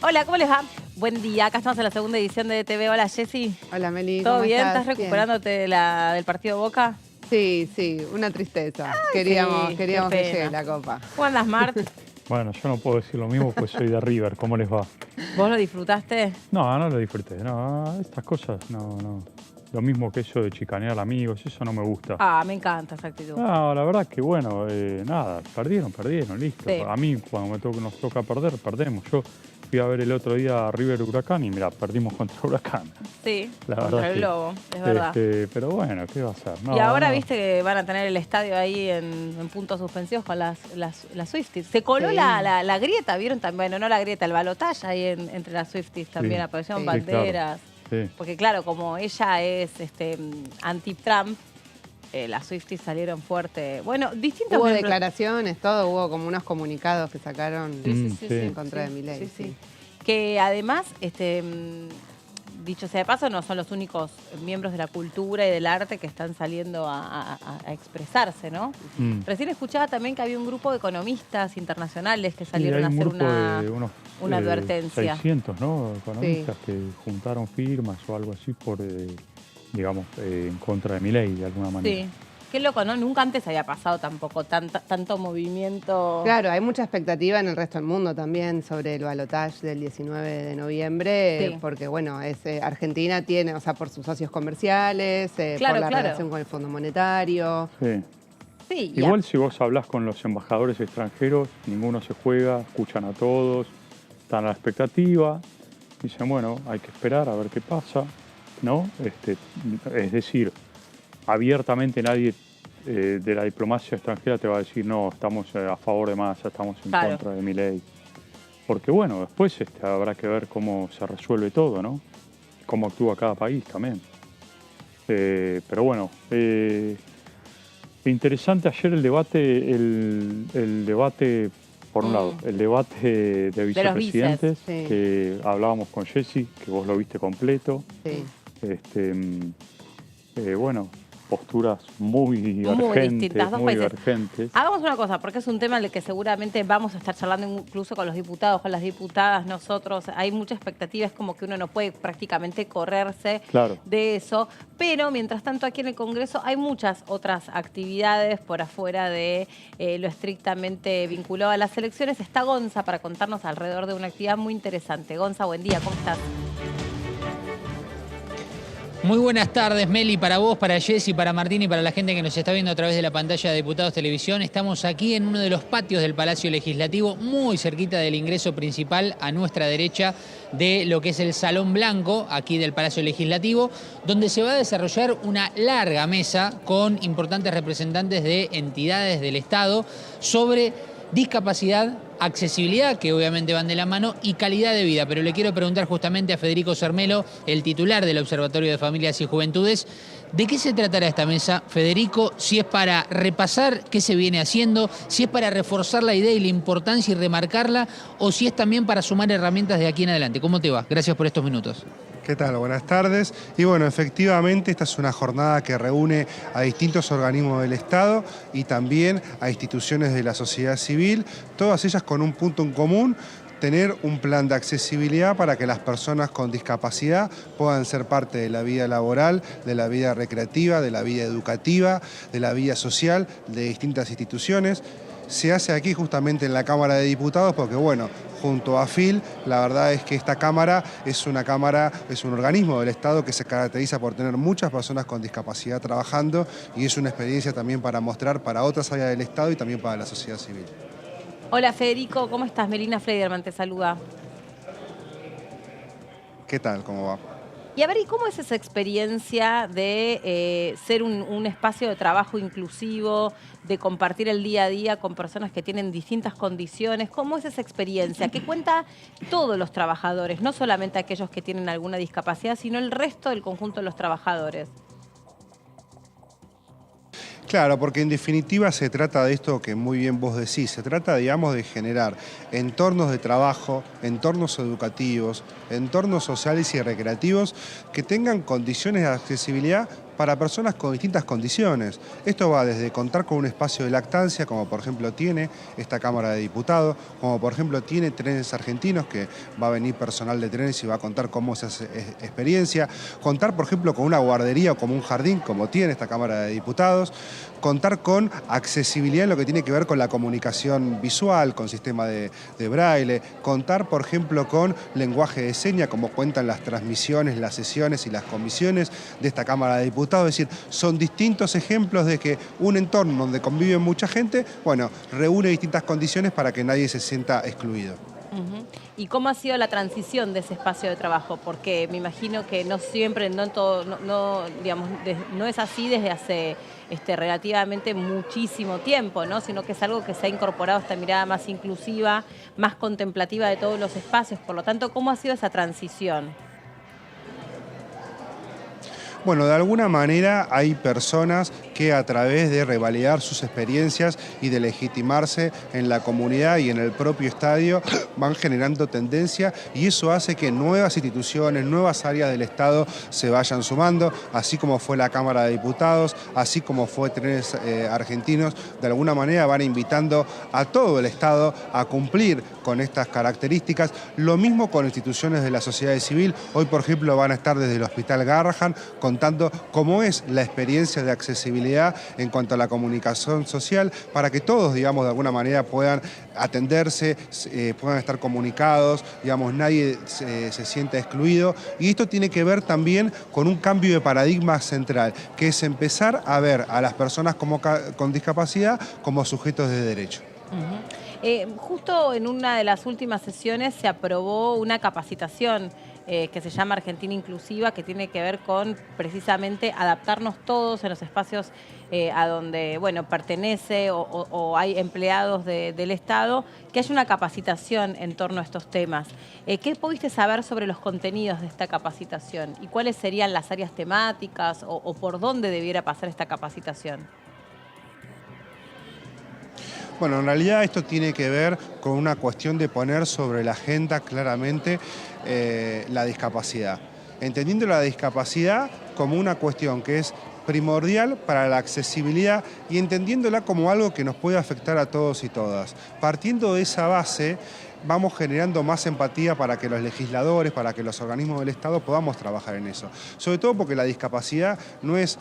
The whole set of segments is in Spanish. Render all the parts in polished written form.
Hola, ¿cómo les va? Buen día, acá estamos en la segunda edición de TV. Hola, Jessy. Hola, Meli. ¿Todo ¿Cómo bien? estás? ¿Estás recuperándote del partido Boca? Sí, sí, una tristeza. Sí, Queríamos qué que llegue pena. la copa. ¿Cómo andas, Mart? Bueno, yo no puedo decir lo mismo pues soy de River. ¿Cómo les va? ¿Vos lo disfrutaste? No, no lo disfruté. No, estas cosas, no. Lo mismo que eso de chicanear amigos, eso no me gusta. Ah, me encanta esa actitud. No, la verdad que bueno, nada, perdieron, listo. Sí. A mí cuando nos toca perder, perdemos. Yo fui a ver el otro día a River Huracán y mirá, perdimos contra Huracán. Sí, La contra verdad el que, Lobo, es verdad. Pero bueno, ¿qué va a ser? No, Y ahora no. viste que van a tener el estadio ahí en puntos suspensivos con las Swifties. Se coló Sí. la grieta, ¿vieron? Bueno, no la grieta, el balotaje ahí entre las Swifties también. Aparecieron Sí, banderas. claro. Sí. Porque claro, como ella es anti-Trump, las Swifties salieron fuerte. Bueno, distintos Hubo miembros- declaraciones, todo, hubo como unos comunicados que sacaron Sí. en contra de Milei. Sí, sí. Que además, dicho sea de paso, no son los únicos miembros de la cultura y del arte que están saliendo a expresarse, ¿no? Recién escuchaba también que había un grupo de economistas internacionales que salieron a hay un hacer grupo de unos, una advertencia. 600, ¿no? Economistas que juntaron firmas o algo así por, digamos, en contra de Milei de alguna manera. Sí. Qué loco, ¿no? Nunca antes había pasado tampoco tanto movimiento. Claro, hay mucha expectativa en el resto del mundo también sobre el balotaje del 19 de noviembre, Sí. porque bueno, Argentina tiene, o sea, por sus socios comerciales, Claro, por la claro. relación con el Fondo Monetario. Sí. Sí, Igual si vos hablás con los embajadores extranjeros, ninguno se juega, escuchan a todos, están a la expectativa, dicen, bueno, hay que esperar a ver qué pasa, ¿no? Es decir, abiertamente nadie de la diplomacia extranjera te va a decir, no, estamos a favor de Massa, estamos en Claro. contra de Milei. Porque bueno, después habrá que ver cómo se resuelve todo, ¿no? Cómo actúa cada país también. Pero bueno, interesante ayer el debate, por un lado, el debate de vicepresidentes, sí. que hablábamos con Jessy, que vos lo viste completo. Sí. Bueno, posturas muy distintas, dos muy países. divergentes. Hagamos una cosa, porque es un tema en el que seguramente vamos a estar charlando incluso con los diputados, con las diputadas, nosotros. Hay mucha expectativa, es como que uno no puede prácticamente correrse Claro. de eso. Pero mientras tanto aquí en el Congreso hay muchas otras actividades por afuera de lo estrictamente vinculado a las elecciones. Está Gonza para contarnos alrededor de una actividad muy interesante. Gonza, buen día, ¿cómo estás? Muy buenas tardes, Meli, para vos, para Jessy, para Martín y para la gente que nos está viendo a través de la pantalla de Diputados Televisión. Estamos aquí en uno de los patios del Palacio Legislativo, muy cerquita del ingreso principal, a nuestra derecha de lo que es el Salón Blanco, aquí del Palacio Legislativo, donde se va a desarrollar una larga mesa con importantes representantes de entidades del Estado sobre discapacidad, accesibilidad, que obviamente van de la mano, y calidad de vida. Pero le quiero preguntar justamente a Federico Sermelo, el titular del Observatorio de Familias y Juventudes, ¿de qué se tratará esta mesa, Federico? Si es para repasar qué se viene haciendo, si es para reforzar la idea y la importancia y remarcarla, o si es también para sumar herramientas de aquí en adelante. ¿Cómo te va? Gracias por estos minutos. ¿Qué tal? Buenas tardes. Y bueno, efectivamente esta es una jornada que reúne a distintos organismos del Estado y también a instituciones de la sociedad civil, todas ellas con un punto en común: tener un plan de accesibilidad para que las personas con discapacidad puedan ser parte de la vida laboral, de la vida recreativa, de la vida educativa, de la vida social de distintas instituciones. Se hace aquí justamente en la Cámara de Diputados porque, bueno, junto a FIL, la verdad es que esta Cámara es un organismo del Estado que se caracteriza por tener muchas personas con discapacidad trabajando, y es una experiencia también para mostrar para otras áreas del Estado y también para la sociedad civil. Hola, Federico, ¿cómo estás? Melina Fleiderman te saluda. ¿Qué tal? ¿Cómo va? Y a ver, ¿y cómo es esa experiencia de ser un espacio de trabajo inclusivo, de compartir el día a día con personas que tienen distintas condiciones? ¿Cómo es esa experiencia? ¿Qué cuenta todos los trabajadores, no solamente aquellos que tienen alguna discapacidad, sino el resto del conjunto de los trabajadores? Claro, porque en definitiva se trata de esto que muy bien vos decís, se trata, digamos, de generar entornos de trabajo, entornos educativos, entornos sociales y recreativos que tengan condiciones de accesibilidad para personas con distintas condiciones. Esto va desde contar con un espacio de lactancia, como por ejemplo tiene esta Cámara de Diputados, como por ejemplo tiene Trenes Argentinos, que va a venir personal de trenes y va a contar cómo se hace experiencia, contar por ejemplo con una guardería o como un jardín, como tiene esta Cámara de Diputados, contar con accesibilidad en lo que tiene que ver con la comunicación visual, con sistema de braille, contar por ejemplo con lenguaje de señas, como cuentan las transmisiones, las sesiones y las comisiones de esta Cámara de Diputados. Es decir, son distintos ejemplos de que un entorno donde convive mucha gente, bueno, reúne distintas condiciones para que nadie se sienta excluido. ¿Y cómo ha sido la transición de ese espacio de trabajo? Porque me imagino que no siempre, no, en todo, digamos, no es así desde hace relativamente muchísimo tiempo, ¿no? Sino que es algo que se ha incorporado esta mirada más inclusiva, más contemplativa de todos los espacios. Por lo tanto, ¿cómo ha sido esa transición? Bueno, de alguna manera hay personas que a través de revalidar sus experiencias y de legitimarse en la comunidad y en el propio estadio van generando tendencia, y eso hace que nuevas instituciones, nuevas áreas del Estado se vayan sumando, así como fue la Cámara de Diputados, así como fue Trenes Argentinos. De alguna manera van invitando a todo el Estado a cumplir con estas características. Lo mismo con instituciones de la sociedad civil. Hoy, por ejemplo, van a estar desde el Hospital Garrahan contando cómo es la experiencia de accesibilidad en cuanto a la comunicación social, para que todos, digamos, de alguna manera puedan atenderse, puedan estar comunicados, digamos, nadie se sienta excluido. Y esto tiene que ver también con un cambio de paradigma central, que es empezar a ver a las personas con discapacidad como sujetos de derecho. Justo en una de las últimas sesiones se aprobó una capacitación que se llama Argentina Inclusiva, que tiene que ver con precisamente adaptarnos todos en los espacios a donde pertenece o hay empleados del Estado, que haya una capacitación en torno a estos temas. ¿Qué pudiste saber sobre los contenidos de esta capacitación y cuáles serían las áreas temáticas o por dónde debiera pasar esta capacitación? Bueno, en realidad esto tiene que ver con una cuestión de poner sobre la agenda claramente la discapacidad. Entendiendo la discapacidad como una cuestión que es primordial para la accesibilidad y entendiéndola como algo que nos puede afectar a todos y todas. Partiendo de esa base, vamos generando más empatía para que los legisladores, para que los organismos del Estado podamos trabajar en eso. Sobre todo porque la discapacidad no es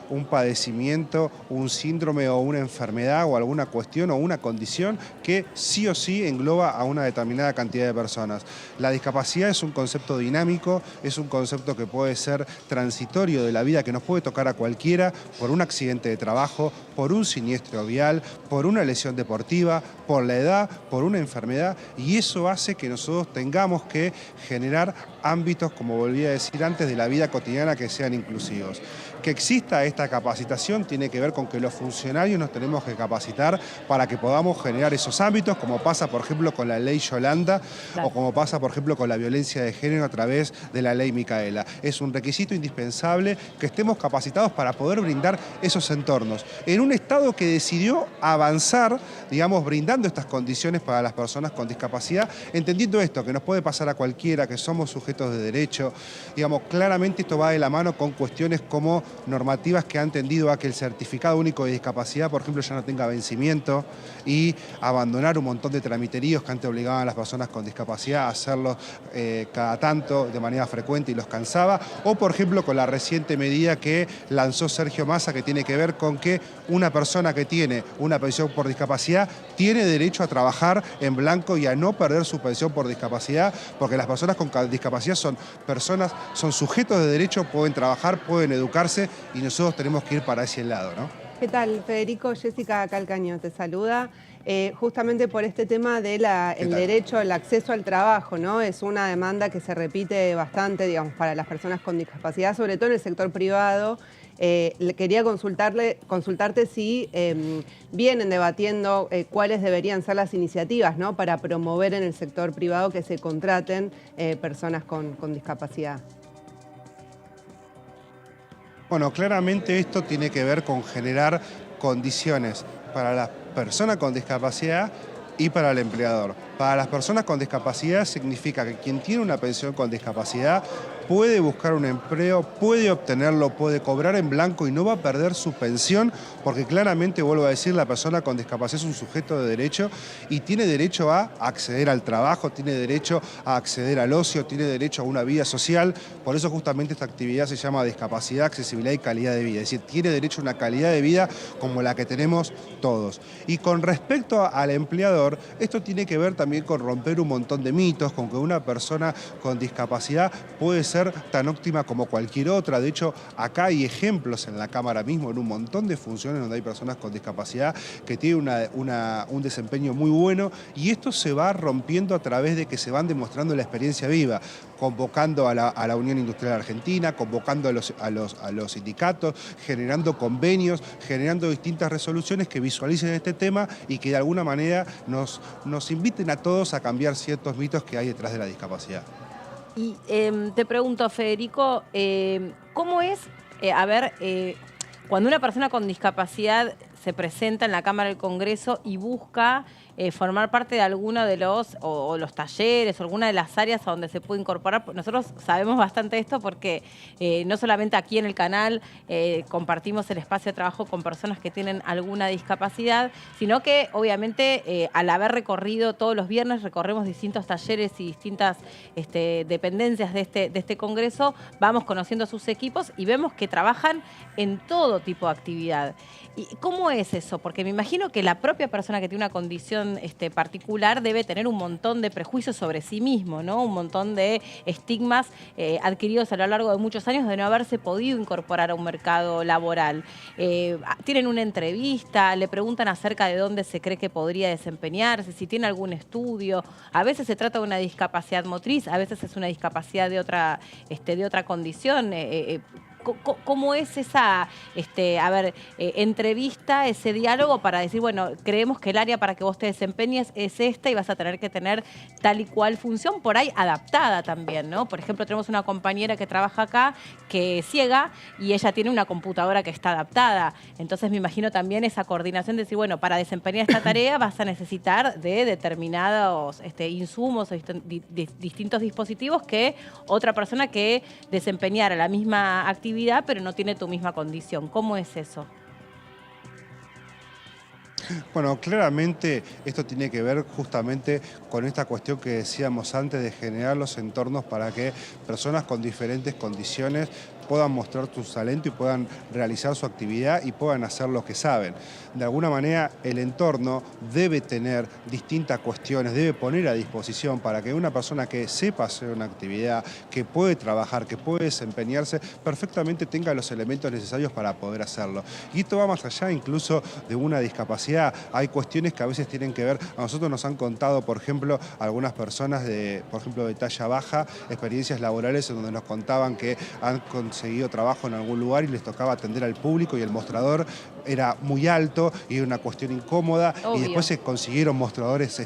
un padecimiento, un síndrome o una enfermedad o alguna cuestión o una condición que sí o sí engloba a una determinada cantidad de personas. La discapacidad es un concepto dinámico, es un concepto que puede ser transitorio de la vida, que nos puede tocar a cualquiera por un accidente de trabajo, por un siniestro vial, por una lesión deportiva, por la edad, por una enfermedad, y eso hace que nosotros tengamos que generar ámbitos, como volví a decir antes, de la vida cotidiana que sean inclusivos. Que exista esta capacitación tiene que ver con que los funcionarios nos tenemos que capacitar para que podamos generar esos ámbitos, como pasa, por ejemplo, con la ley Yolanda, claro, o como pasa, por ejemplo, con la violencia de género a través de la ley Micaela. Es un requisito indispensable que estemos capacitados para poder brindar esos entornos. En un Estado que decidió avanzar, digamos, brindando estas condiciones para las personas con discapacidad, entendiendo esto, que nos puede pasar a cualquiera, que somos sujetos de derecho, digamos, claramente esto va de la mano con cuestiones como normativas que han tendido a que el certificado único de discapacidad, por ejemplo, ya no tenga vencimiento, y abandonar un montón de tramiteríos que antes obligaban a las personas con discapacidad a hacerlo cada tanto, de manera frecuente, y los cansaba, o por ejemplo con la reciente medida que lanzó Sergio Massa, que tiene que ver con que una persona que tiene una pensión por discapacidad tiene derecho a trabajar en blanco y a no perder su pensión por discapacidad, porque las personas con discapacidad son sujetos de derecho, pueden trabajar, pueden educarse, y nosotros tenemos que ir para ese lado, ¿no? ¿Qué tal, Federico? Jessica Calcaño te saluda. Justamente por este tema del derecho al acceso al trabajo, ¿no? Es una demanda que se repite bastante, digamos, para las personas con discapacidad, sobre todo en el sector privado. Quería consultarte si vienen debatiendo cuáles deberían ser las iniciativas, ¿no?, para promover en el sector privado que se contraten personas con discapacidad. Bueno, claramente esto tiene que ver con generar condiciones para la persona con discapacidad y para el empleador. Para las personas con discapacidad significa que quien tiene una pensión con discapacidad puede buscar un empleo, puede obtenerlo, puede cobrar en blanco y no va a perder su pensión, porque claramente, vuelvo a decir, la persona con discapacidad es un sujeto de derecho y tiene derecho a acceder al trabajo, tiene derecho a acceder al ocio, tiene derecho a una vida social. Por eso justamente esta actividad se llama discapacidad, accesibilidad y calidad de vida. Es decir, tiene derecho a una calidad de vida como la que tenemos todos. Y con respecto al empleador, esto tiene que ver también con romper un montón de mitos, con que una persona con discapacidad puede ser tan óptima como cualquier otra. De hecho, acá hay ejemplos en la Cámara mismo, en un montón de funciones donde hay personas con discapacidad que tienen un desempeño muy bueno, y esto se va rompiendo a través de que se van demostrando la experiencia viva, convocando a la Unión Industrial Argentina, convocando a los sindicatos, generando convenios, generando distintas resoluciones que visualicen este tema y que de alguna manera nos inviten a todos a cambiar ciertos mitos que hay detrás de la discapacidad. Y te pregunto, Federico, ¿cómo es, cuando una persona con discapacidad se presenta en la Cámara del Congreso y busca formar parte de alguno de los talleres o alguna de las áreas a donde se puede incorporar? Nosotros sabemos bastante de esto porque no solamente aquí en el canal compartimos el espacio de trabajo con personas que tienen alguna discapacidad, sino que obviamente al haber recorrido todos los viernes, recorremos distintos talleres y distintas dependencias de este congreso, vamos conociendo sus equipos y vemos que trabajan en todo tipo de actividad. ¿Y cómo es eso? Porque me imagino que la propia persona que tiene una condición particular debe tener un montón de prejuicios sobre sí mismo, ¿no? Un montón de estigmas adquiridos a lo largo de muchos años de no haberse podido incorporar a un mercado laboral. Tienen una entrevista, le preguntan acerca de dónde se cree que podría desempeñarse, si tiene algún estudio. A veces se trata de una discapacidad motriz, a veces es una discapacidad de otra condición. ¿Cómo es esa entrevista, ese diálogo para decir, bueno, creemos que el área para que vos te desempeñes es esta y vas a tener que tener tal y cual función, por ahí adaptada también, ¿no? Por ejemplo, tenemos una compañera que trabaja acá que es ciega y ella tiene una computadora que está adaptada. Entonces me imagino también esa coordinación de decir, bueno, para desempeñar esta tarea vas a necesitar de determinados insumos o distintos dispositivos que otra persona que desempeñara la misma actividad pero no tiene tu misma condición. ¿Cómo es eso? Bueno, claramente esto tiene que ver justamente con esta cuestión que decíamos antes de generar los entornos para que personas con diferentes condiciones puedan mostrar su talento y puedan realizar su actividad y puedan hacer lo que saben. De alguna manera el entorno debe tener distintas cuestiones, debe poner a disposición para que una persona que sepa hacer una actividad, que puede trabajar, que puede desempeñarse, perfectamente tenga los elementos necesarios para poder hacerlo. Y esto va más allá incluso de una discapacidad. Hay cuestiones que a veces tienen que ver, a nosotros nos han contado, por ejemplo, algunas personas de talla baja, experiencias laborales en donde nos contaban que han conseguido trabajo en algún lugar y les tocaba atender al público y el mostrador era muy alto y era una cuestión incómoda. Obvio. Y después se consiguieron mostradores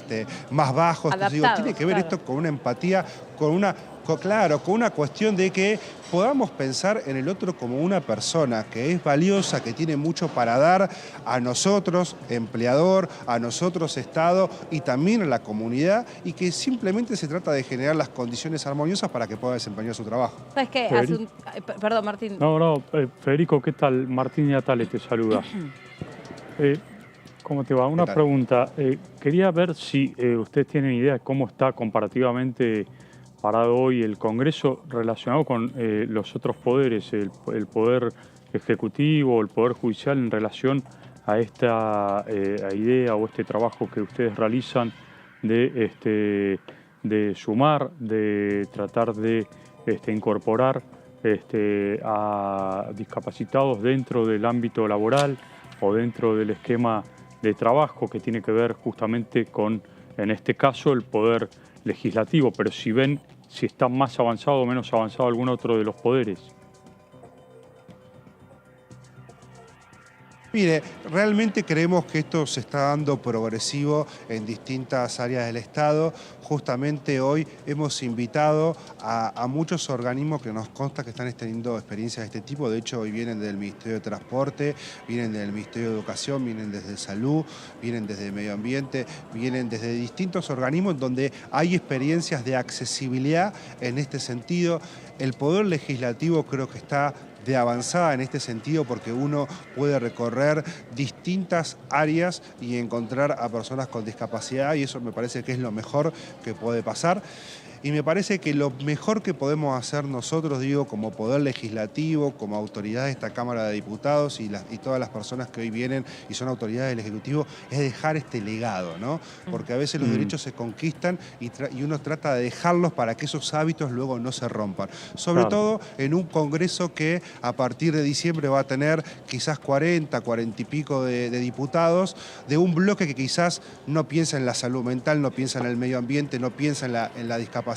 más bajos. Entonces, digo, tiene que ver esto con una empatía, con una cuestión de que podamos pensar en el otro como una persona que es valiosa, que tiene mucho para dar a nosotros, empleador, a nosotros, Estado y también a la comunidad, y que simplemente se trata de generar las condiciones armoniosas para que pueda desempeñar su trabajo. ¿Sabes qué? Perdón, Martín. No, Federico, ¿qué tal? Martín Natale te saluda. ¿Cómo te va? Una pregunta. Quería ver si ustedes tienen idea de cómo está comparativamente parado hoy el Congreso relacionado con los otros poderes, el Poder Ejecutivo, el Poder Judicial, en relación a esta idea o este trabajo que ustedes realizan de sumar, de tratar de incorporar a discapacitados dentro del ámbito laboral o dentro del esquema de trabajo que tiene que ver justamente con, en este caso, el Poder Legislativo, pero si ven si está más avanzado o menos avanzado algún otro de los poderes. Mire, realmente creemos que esto se está dando progresivo en distintas áreas del Estado. Justamente hoy hemos invitado a muchos organismos que nos consta que están teniendo experiencias de este tipo. De hecho, hoy vienen del Ministerio de Transporte, vienen del Ministerio de Educación, vienen desde Salud, vienen desde Medio Ambiente, vienen desde distintos organismos donde hay experiencias de accesibilidad en este sentido. El Poder Legislativo creo que está de avanzada en este sentido porque uno puede recorrer distintas áreas y encontrar a personas con discapacidad y eso me parece que es lo mejor que puede pasar. Y me parece que lo mejor que podemos hacer nosotros, digo, como Poder Legislativo, como autoridad de esta Cámara de Diputados y todas las personas que hoy vienen y son autoridades del Ejecutivo, es dejar este legado, ¿no? Porque a veces los derechos se conquistan y uno trata de dejarlos para que esos hábitos luego no se rompan. Sobre todo en un Congreso que a partir de diciembre va a tener quizás 40 y pico de diputados, de un bloque que quizás no piensa en la salud mental, no piensa en el medio ambiente, no piensa en la discapacidad,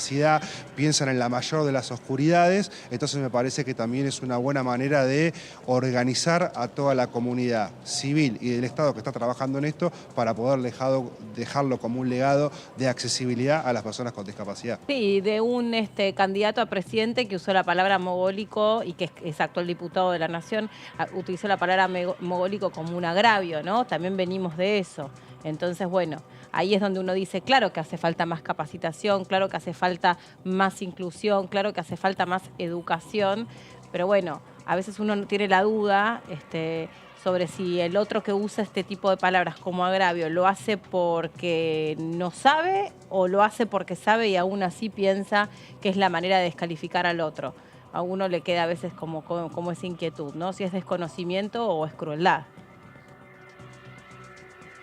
piensan en la mayor de las oscuridades, entonces me parece que también es una buena manera de organizar a toda la comunidad civil y del Estado que está trabajando en esto para poder dejarlo como un legado de accesibilidad a las personas con discapacidad. Sí, de un candidato a presidente que usó la palabra mogólico y que es actual diputado de la Nación, utilizó la palabra mogólico como un agravio, ¿no? También venimos de eso. Entonces, bueno, ahí es donde uno dice, claro que hace falta más capacitación, claro que hace falta más inclusión, claro que hace falta más educación, pero bueno, a veces uno tiene la duda sobre si el otro que usa este tipo de palabras como agravio lo hace porque no sabe o lo hace porque sabe y aún así piensa que es la manera de descalificar al otro. A uno le queda a veces como esa inquietud, ¿no? Si es desconocimiento o es crueldad.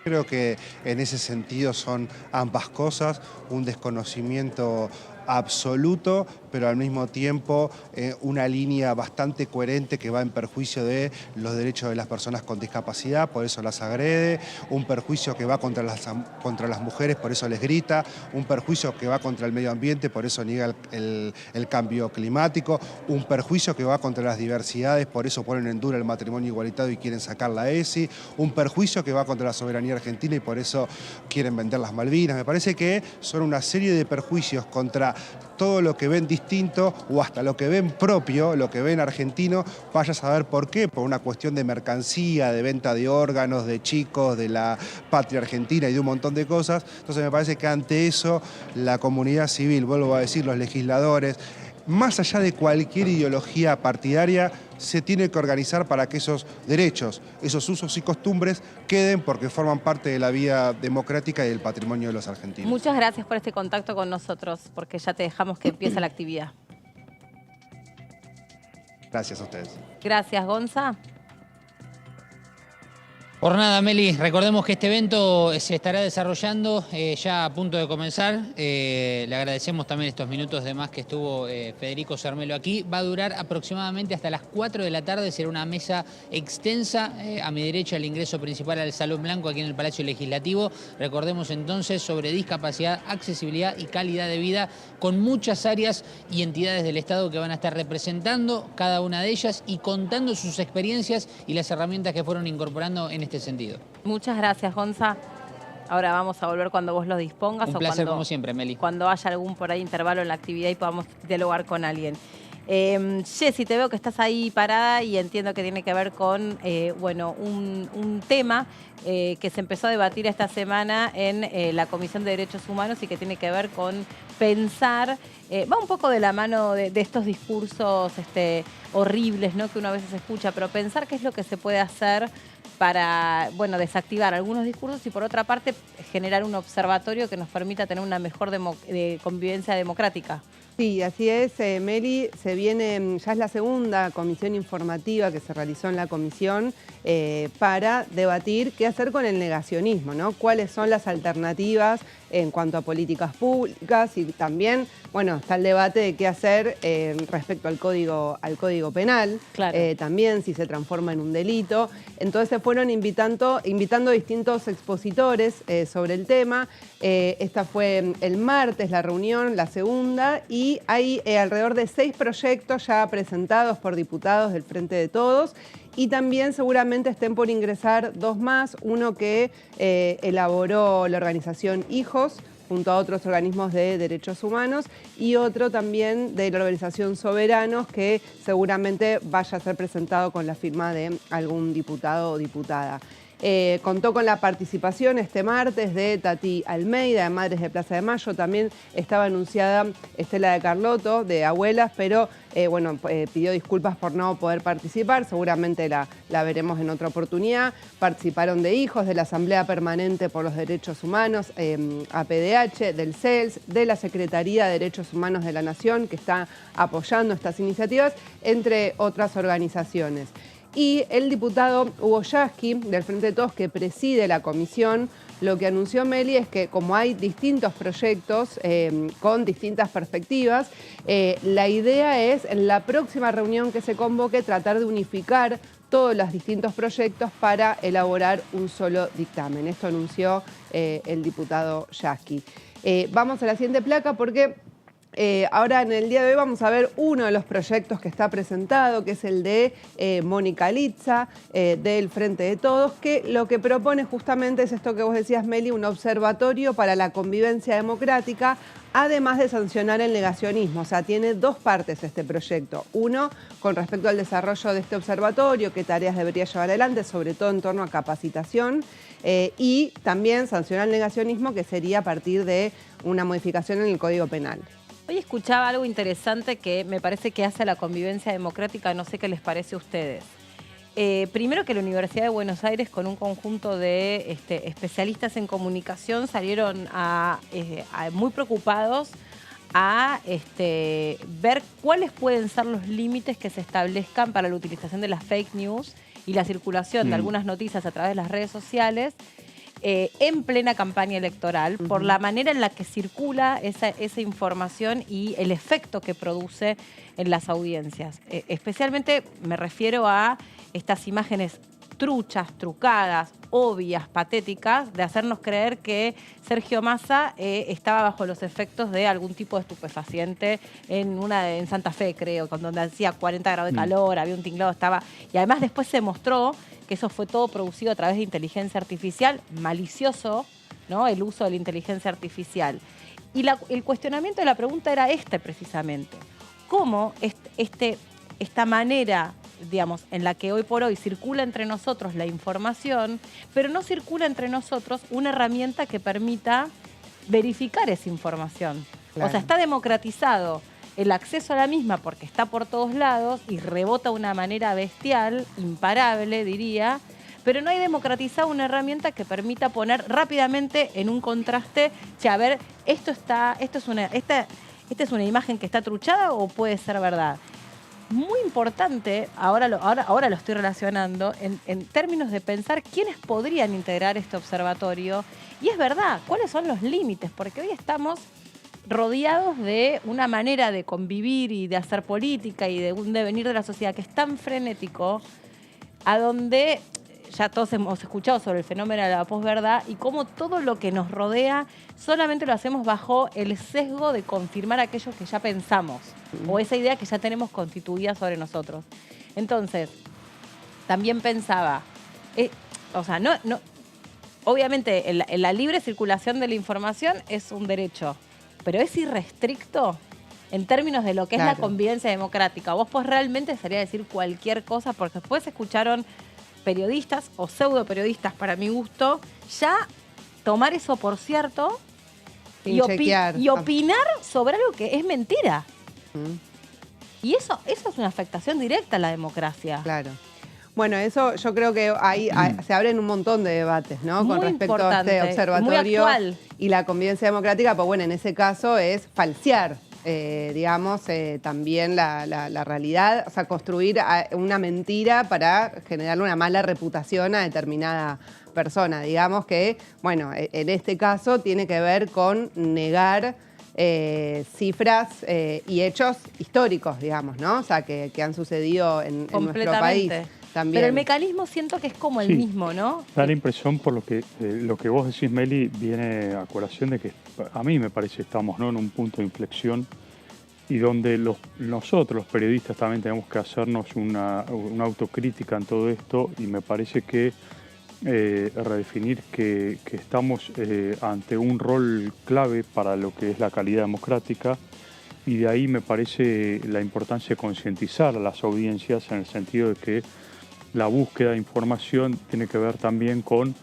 Creo que en ese sentido son ambas cosas, un desconocimiento absoluto, pero al mismo tiempo una línea bastante coherente que va en perjuicio de los derechos de las personas con discapacidad, por eso las agrede, un perjuicio que va contra las mujeres, por eso les grita, un perjuicio que va contra el medio ambiente, por eso niega el cambio climático, un perjuicio que va contra las diversidades, por eso ponen en duda el matrimonio igualitario y quieren sacar la ESI, un perjuicio que va contra la soberanía argentina y por eso quieren vender las Malvinas. Me parece que son una serie de perjuicios contra todo lo que ven distinto o hasta lo que ven propio, lo que ven argentino, vaya a saber por qué, por una cuestión de mercancía, de venta de órganos, de chicos, de la patria argentina y de un montón de cosas. Entonces me parece que ante eso la comunidad civil, vuelvo a decir, los legisladores, más allá de cualquier ideología partidaria, se tiene que organizar para que esos derechos, esos usos y costumbres queden porque forman parte de la vida democrática y del patrimonio de los argentinos. Muchas gracias por este contacto con nosotros, porque ya te dejamos que empiece la actividad. Gracias a ustedes. Gracias, Gonza. Por nada, Meli, recordemos que este evento se estará desarrollando ya a punto de comenzar. Le agradecemos también estos minutos de más que estuvo Federico Sarmelo aquí. Va a durar aproximadamente hasta las 4 de la tarde. Será una mesa extensa. A mi derecha el ingreso principal al Salón Blanco aquí en el Palacio Legislativo. Recordemos entonces sobre discapacidad, accesibilidad y calidad de vida con muchas áreas y entidades del Estado que van a estar representando cada una de ellas y contando sus experiencias y las herramientas que fueron incorporando en este sentido. Muchas gracias, Gonza. Ahora vamos a volver cuando vos lo dispongas. Un placer como siempre, Meli. Cuando haya algún por ahí intervalo en la actividad y podamos dialogar con alguien. Jessy, te veo que estás ahí parada y entiendo que tiene que ver con un tema que se empezó a debatir esta semana en la Comisión de Derechos Humanos y que tiene que ver con pensar, va un poco de la mano de estos discursos horribles, ¿no?, que uno a veces escucha, pero pensar qué es lo que se puede hacer para, desactivar algunos discursos y por otra parte generar un observatorio que nos permita tener una mejor convivencia democrática. Sí, así es, Meli, ya es la segunda comisión informativa que se realizó en la comisión para debatir qué hacer con el negacionismo, ¿no? Cuáles son las alternativas en cuanto a políticas públicas y también, está el debate de qué hacer respecto al código penal, claro. También si se transforma en un delito. Entonces se fueron invitando distintos expositores sobre el tema. Esta fue el martes la reunión, la segunda, y hay alrededor de 6 proyectos ya presentados por diputados del Frente de Todos Y también seguramente estén por ingresar 2 más, uno que elaboró la organización Hijos, junto a otros organismos de derechos humanos, y otro también de la organización Soberanos, que seguramente vaya a ser presentado con la firma de algún diputado o diputada. Contó con la participación este martes de Tati Almeida, de Madres de Plaza de Mayo. También estaba anunciada Estela de Carlotto, de Abuelas, pero pidió disculpas por no poder participar. Seguramente la veremos en otra oportunidad. Participaron de Hijos, de la Asamblea Permanente por los Derechos Humanos, APDH, del CELS, de la Secretaría de Derechos Humanos de la Nación, que está apoyando estas iniciativas, entre otras organizaciones. Y el diputado Hugo Yasky, del Frente de Todos, que preside la comisión, lo que anunció Meli es que como hay distintos proyectos con distintas perspectivas, la idea es en la próxima reunión que se convoque tratar de unificar todos los distintos proyectos para elaborar un solo dictamen. Esto anunció el diputado Yasky. Vamos a la siguiente placa porque ahora en el día de hoy vamos a ver uno de los proyectos que está presentado, que es el de Mónica Litza, del Frente de Todos, que lo que propone justamente es esto que vos decías, Meli, un observatorio para la convivencia democrática, además de sancionar el negacionismo. O sea, tiene 2 partes este proyecto. Uno, con respecto al desarrollo de este observatorio, qué tareas debería llevar adelante, sobre todo en torno a capacitación, y también sancionar el negacionismo, que sería a partir de una modificación en el Código Penal. Hoy escuchaba algo interesante que me parece que hace a la convivencia democrática, no sé qué les parece a ustedes. Primero que la Universidad de Buenos Aires, con un conjunto de especialistas en comunicación, salieron muy preocupados a ver cuáles pueden ser los límites que se establezcan para la utilización de las fake news y la circulación de algunas noticias a través de las redes sociales en plena campaña electoral, por la manera en la que circula esa información y el efecto que produce en las audiencias. Especialmente me refiero a estas imágenes truchas, trucadas, obvias, patéticas, de hacernos creer que Sergio Massa estaba bajo los efectos de algún tipo de estupefaciente en Santa Fe, creo, donde hacía 40 grados de calor, había un tinglado, y además después se mostró que eso fue todo producido a través de inteligencia artificial, malicioso, ¿no? El uso de la inteligencia artificial. Y el cuestionamiento de la pregunta era precisamente. ¿Cómo esta manera, digamos, en la que hoy por hoy circula entre nosotros la información, pero no circula entre nosotros una herramienta que permita verificar esa información? Claro. O sea, está democratizado el acceso a la misma porque está por todos lados y rebota de una manera bestial, imparable, diría, pero no hay democratizado una herramienta que permita poner rápidamente en un contraste, a ver, esta es una imagen que está truchada o puede ser verdad. Muy importante, ahora lo estoy relacionando, en términos de pensar quiénes podrían integrar este observatorio. Y es verdad, ¿cuáles son los límites? Porque hoy estamos rodeados de una manera de convivir y de hacer política y de un devenir de la sociedad que es tan frenético, a donde ya todos hemos escuchado sobre el fenómeno de la posverdad y cómo todo lo que nos rodea solamente lo hacemos bajo el sesgo de confirmar aquello que ya pensamos o esa idea que ya tenemos constituida sobre nosotros. Entonces, también pensaba, obviamente la libre circulación de la información es un derecho, pero es irrestricto en términos de lo que es la convivencia democrática. Vos podés realmente salir a decir cualquier cosa, porque después escucharon periodistas o pseudo periodistas, para mi gusto, ya tomar eso por cierto y opinar sobre algo que es mentira. Y eso es una afectación directa a la democracia. Claro. Bueno, eso yo creo que ahí se abren un montón de debates, ¿no? Muy con respecto importante, a este observatorio muy actual. Y la convivencia democrática, pues bueno, en ese caso es falsear, también la realidad, o sea, construir una mentira para generarle una mala reputación a determinada persona. Digamos que, bueno, en este caso tiene que ver con negar cifras y hechos históricos, digamos, ¿no? O sea, que han sucedido en nuestro país. También. Pero el mecanismo siento que es como el mismo, ¿no? Da la impresión, por lo que vos decís, Meli, viene a colación de que a mí me parece que estamos, ¿no?, en un punto de inflexión y donde nosotros, los periodistas, también tenemos que hacernos una autocrítica en todo esto, y me parece que redefinir que estamos ante un rol clave para lo que es la calidad democrática, y de ahí me parece la importancia de concientizar a las audiencias en el sentido de que la búsqueda de información tiene que ver también con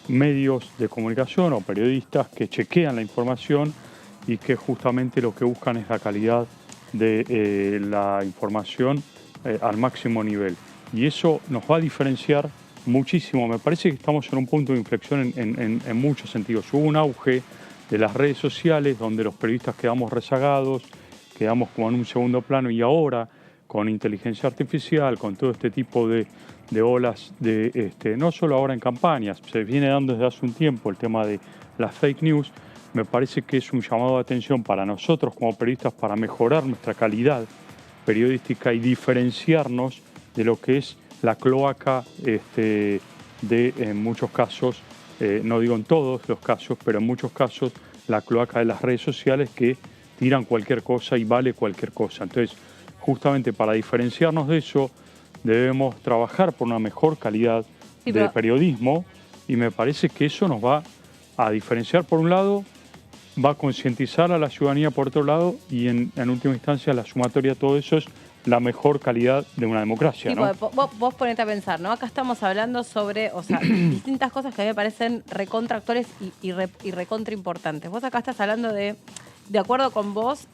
medios de comunicación o periodistas que chequean la información y que justamente lo que buscan es la calidad de la información al máximo nivel. Y eso nos va a diferenciar muchísimo. Me parece que estamos en un punto de inflexión en muchos sentidos. Hubo un auge de las redes sociales donde los periodistas quedamos rezagados, quedamos como en un segundo plano, y ahora con inteligencia artificial, con todo este tipo de olas, no solo ahora en campañas, se viene dando desde hace un tiempo el tema de las fake news. Me parece que es un llamado de atención para nosotros como periodistas para mejorar nuestra calidad periodística y diferenciarnos de lo que es la cloaca en muchos casos, no digo en todos los casos, pero en muchos casos, la cloaca de las redes sociales que tiran cualquier cosa y vale cualquier cosa. Entonces, justamente para diferenciarnos de eso, debemos trabajar por una mejor calidad de periodismo, y me parece que eso nos va a diferenciar por un lado, va a concientizar a la ciudadanía por otro lado, y en última instancia la sumatoria de todo eso es la mejor calidad de una democracia, sí, ¿no? Vos ponete a pensar, ¿no? Acá estamos hablando sobre, distintas cosas que a mí me parecen recontra actuales y recontra importantes. Vos acá estás hablando de acuerdo con vos,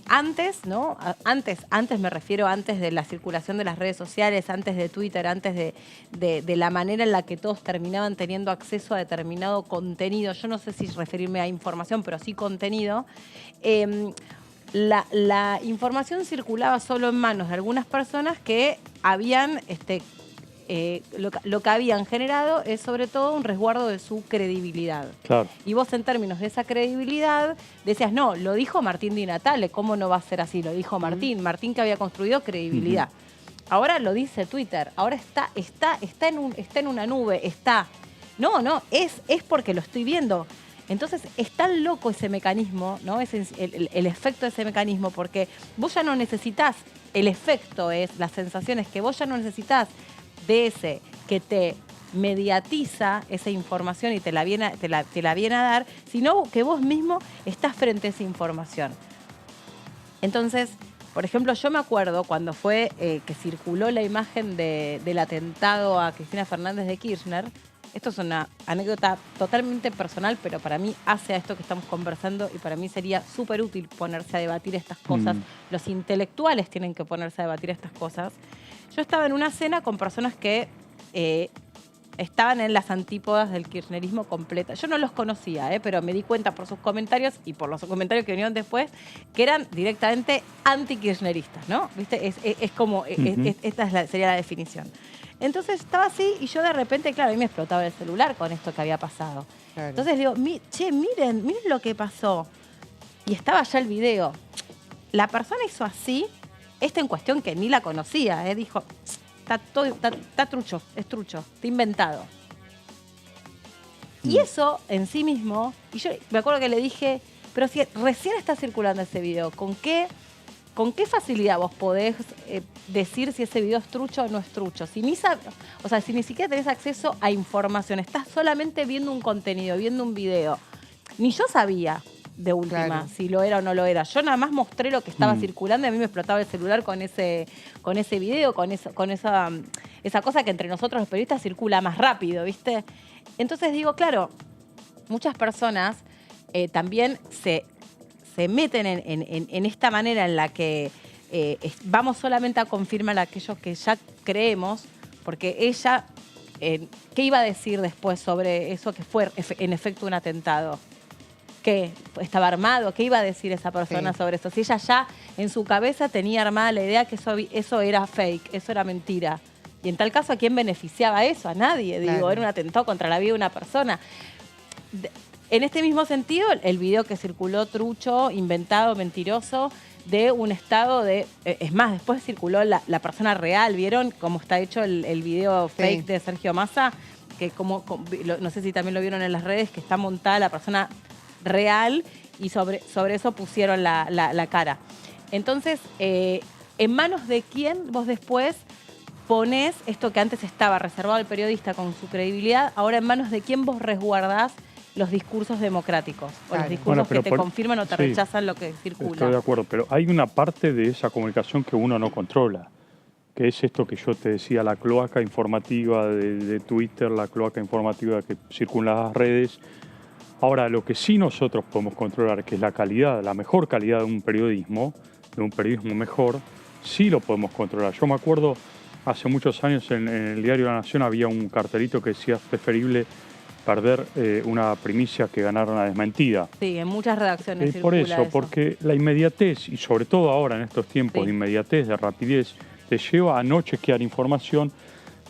antes, ¿no? Antes me refiero antes de la circulación de las redes sociales, antes de Twitter, antes de la manera en la que todos terminaban teniendo acceso a determinado contenido. Yo no sé si referirme a información, pero sí contenido. La información circulaba solo en manos de algunas personas que habían, lo que habían generado es sobre todo un resguardo de su credibilidad. Claro. Y vos en términos de esa credibilidad decías, no, lo dijo Martín Di Natale, ¿cómo no va a ser así? Lo dijo Martín que había construido credibilidad. Ahora lo dice Twitter, ahora está en una nube, No, es porque lo estoy viendo. Entonces es tan loco ese mecanismo, ¿no? El efecto de ese mecanismo, porque vos ya no necesitas, el efecto es, la sensación es que vos ya no necesitas de ese que te mediatiza esa información y te la viene a dar, sino que vos mismo estás frente a esa información. Entonces, por ejemplo, yo me acuerdo cuando fue que circuló la imagen del atentado a Cristina Fernández de Kirchner. Esto es una anécdota totalmente personal, pero para mí hace a esto que estamos conversando, y para mí sería súper útil ponerse a debatir estas cosas. Los intelectuales tienen que ponerse a debatir estas cosas. Yo estaba en una cena con personas que estaban en las antípodas del kirchnerismo completa. Yo no los conocía, pero me di cuenta por sus comentarios y por los comentarios que vinieron después que eran directamente anti-kirchneristas, ¿no? ¿Viste? Es como, esta sería la definición. Entonces estaba así y yo de repente, claro, a mí me explotaba el celular con esto que había pasado. Claro. Entonces digo, miren lo que pasó. Y estaba ya el video. La persona hizo así, esta en cuestión que ni la conocía, dijo, está trucho, es trucho, está inventado. Y eso en sí mismo, y yo me acuerdo que le dije, pero si recién está circulando ese video, ¿con qué facilidad vos podés decir si ese video es trucho o no es trucho? Si ni siquiera tenés acceso a información, estás solamente viendo un contenido, viendo un video. Ni yo sabía, de última, si lo era o no lo era. Yo nada más mostré lo que estaba circulando y a mí me explotaba el celular con ese video, con esa cosa que entre nosotros los periodistas circula más rápido, ¿viste? Entonces digo, claro, muchas personas también se meten en esta manera en la que vamos solamente a confirmar aquello que ya creemos, porque ella, ¿qué iba a decir después sobre eso que fue en efecto un atentado? ¿Qué? ¿Estaba armado? ¿Qué iba a decir esa persona sobre eso? Si ella ya en su cabeza tenía armada la idea que eso era fake, eso era mentira. Y en tal caso, ¿a quién beneficiaba eso? A nadie. Digo, era un atentado contra la vida de una persona. En este mismo sentido, el video que circuló trucho, inventado, mentiroso, de un estado de... es más, después circuló la persona real. ¿Vieron cómo está hecho el video fake de Sergio Massa? Que no sé si también lo vieron en las redes, que está montada la persona real y sobre eso pusieron la cara. Entonces, ¿en manos de quién vos después ponés esto que antes estaba reservado al periodista con su credibilidad? Ahora, ¿en manos de quién vos resguardás los discursos democráticos? O los discursos que te confirman o te rechazan lo que circula. Estoy de acuerdo, pero hay una parte de esa comunicación que uno no controla, que es esto que yo te decía, la cloaca informativa de Twitter, la cloaca informativa que circula en las redes. Ahora, lo que sí nosotros podemos controlar, que es la calidad, la mejor calidad de un periodismo mejor, sí lo podemos controlar. Yo me acuerdo, hace muchos años en el diario La Nación había un cartelito que decía: es preferible perder una primicia que ganar una desmentida. Sí, en muchas redacciones Por circula eso, porque la inmediatez, y sobre todo ahora en estos tiempos de inmediatez, de rapidez, te lleva a no chequear información.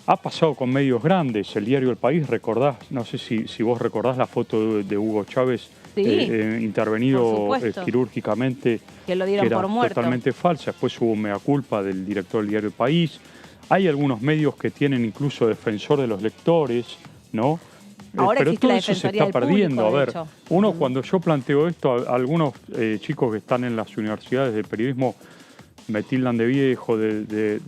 Ha pasado con medios grandes, el diario El País, recordás, no sé si vos recordás la foto de Hugo Chávez intervenido quirúrgicamente, que lo dieron que era por muerto. Totalmente falsa. Después hubo mea culpa del director del diario El País. Hay algunos medios que tienen incluso defensor de los lectores, ¿no? Ahora pero todo la eso se está perdiendo. Público, a ver, uno cuando yo planteo esto, algunos chicos que están en las universidades de periodismo me tildan de viejo, de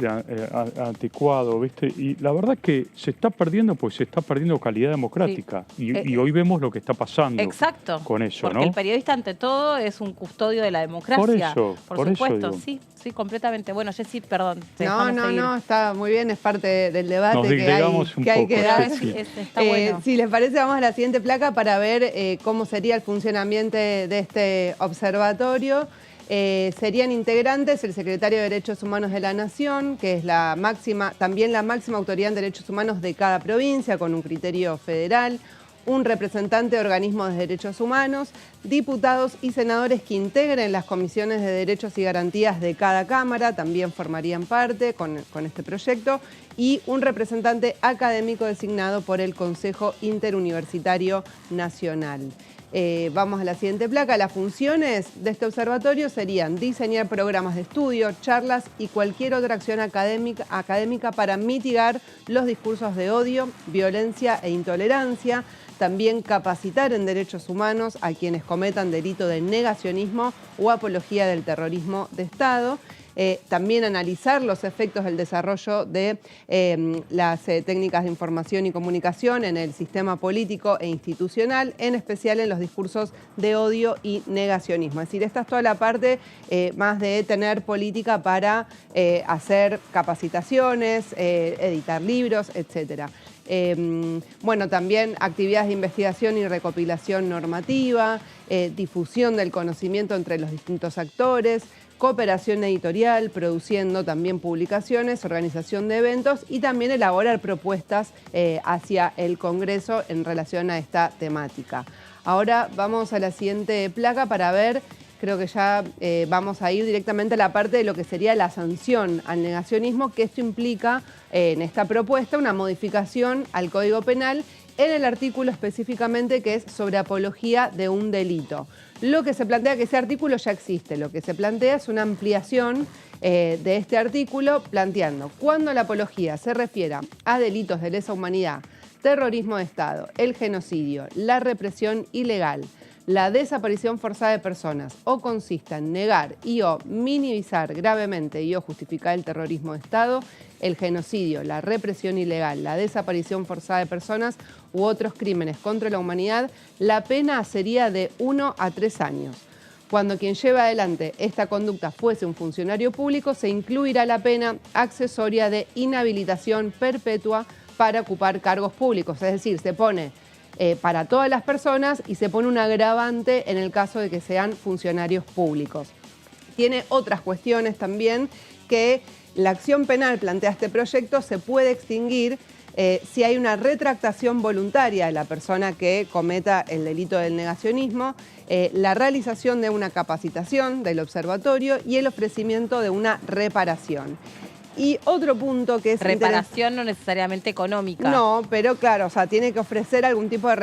anticuado, ¿viste? Y la verdad es que se está perdiendo, pues se está perdiendo calidad democrática. Y hoy vemos lo que está pasando con eso, porque ¿no? el periodista ante todo es un custodio de la democracia. Por supuesto, eso sí, completamente. Bueno, Jessy, perdón. No, está muy bien, es parte del debate que hay que dar. Está bueno. Si les parece, vamos a la siguiente placa para ver cómo sería el funcionamiento de este observatorio. Serían integrantes el secretario de Derechos Humanos de la Nación, que es también la máxima autoridad en derechos humanos de cada provincia, con un criterio federal, un representante de organismos de derechos humanos, diputados y senadores que integren las comisiones de derechos y garantías de cada Cámara, también formarían parte con este proyecto, y un representante académico designado por el Consejo Interuniversitario Nacional. Vamos a la siguiente placa. Las funciones de este observatorio serían diseñar programas de estudio, charlas y cualquier otra acción académica para mitigar los discursos de odio, violencia e intolerancia. También capacitar en derechos humanos a quienes cometan delito de negacionismo o apología del terrorismo de Estado. También analizar los efectos del desarrollo de las técnicas de información y comunicación en el sistema político e institucional, en especial en los discursos de odio y negacionismo. Es decir, esta es toda la parte más de tener política para hacer capacitaciones, editar libros, etcétera. Bueno, también actividades de investigación y recopilación normativa, difusión del conocimiento entre los distintos actores, cooperación editorial, produciendo también publicaciones, organización de eventos y también elaborar propuestas hacia el Congreso en relación a esta temática. Ahora vamos a la siguiente placa para ver, creo que ya vamos a ir directamente a la parte de lo que sería la sanción al negacionismo, que esto implica en esta propuesta una modificación al Código Penal en el artículo específicamente que es sobre apología de un delito. Lo que se plantea, que ese artículo ya existe, lo que se plantea es una ampliación de este artículo planteando cuando la apología se refiera a delitos de lesa humanidad, terrorismo de Estado, el genocidio, la represión ilegal, la desaparición forzada de personas o consista en negar y o minimizar gravemente y o justificar el terrorismo de Estado, el genocidio, la represión ilegal, la desaparición forzada de personas u otros crímenes contra la humanidad, la pena sería de 1 a 3 años. Cuando quien lleve adelante esta conducta fuese un funcionario público, se incluirá la pena accesoria de inhabilitación perpetua para ocupar cargos públicos. Es decir, se pone para todas las personas y se pone un agravante en el caso de que sean funcionarios públicos. Tiene otras cuestiones también que la acción penal, plantea este proyecto, se puede extinguir si hay una retractación voluntaria de la persona que cometa el delito del negacionismo, la realización de una capacitación del observatorio y el ofrecimiento de una reparación. Y otro punto que es... Reparación no necesariamente económica. No, pero claro, o sea, tiene que ofrecer algún tipo de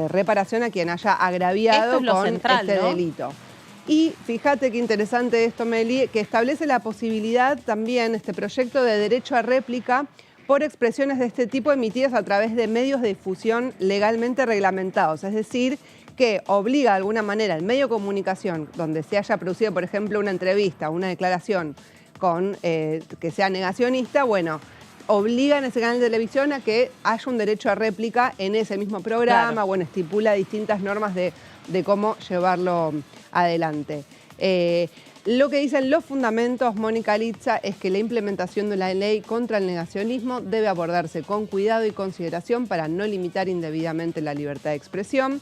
reparación a quien haya agraviado con este delito. Y fíjate qué interesante esto, Meli, que establece la posibilidad también, este proyecto, de derecho a réplica por expresiones de este tipo emitidas a través de medios de difusión legalmente reglamentados. Es decir, que obliga de alguna manera al medio de comunicación, donde se haya producido, por ejemplo, una entrevista, una declaración con que sea negacionista, bueno, obligan a ese canal de televisión a que haya un derecho a réplica en ese mismo programa, claro. Bueno, estipula distintas normas de cómo llevarlo adelante. Lo que dicen los fundamentos, Mónica Litza, es que la implementación de la ley contra el negacionismo debe abordarse con cuidado y consideración para no limitar indebidamente la libertad de expresión.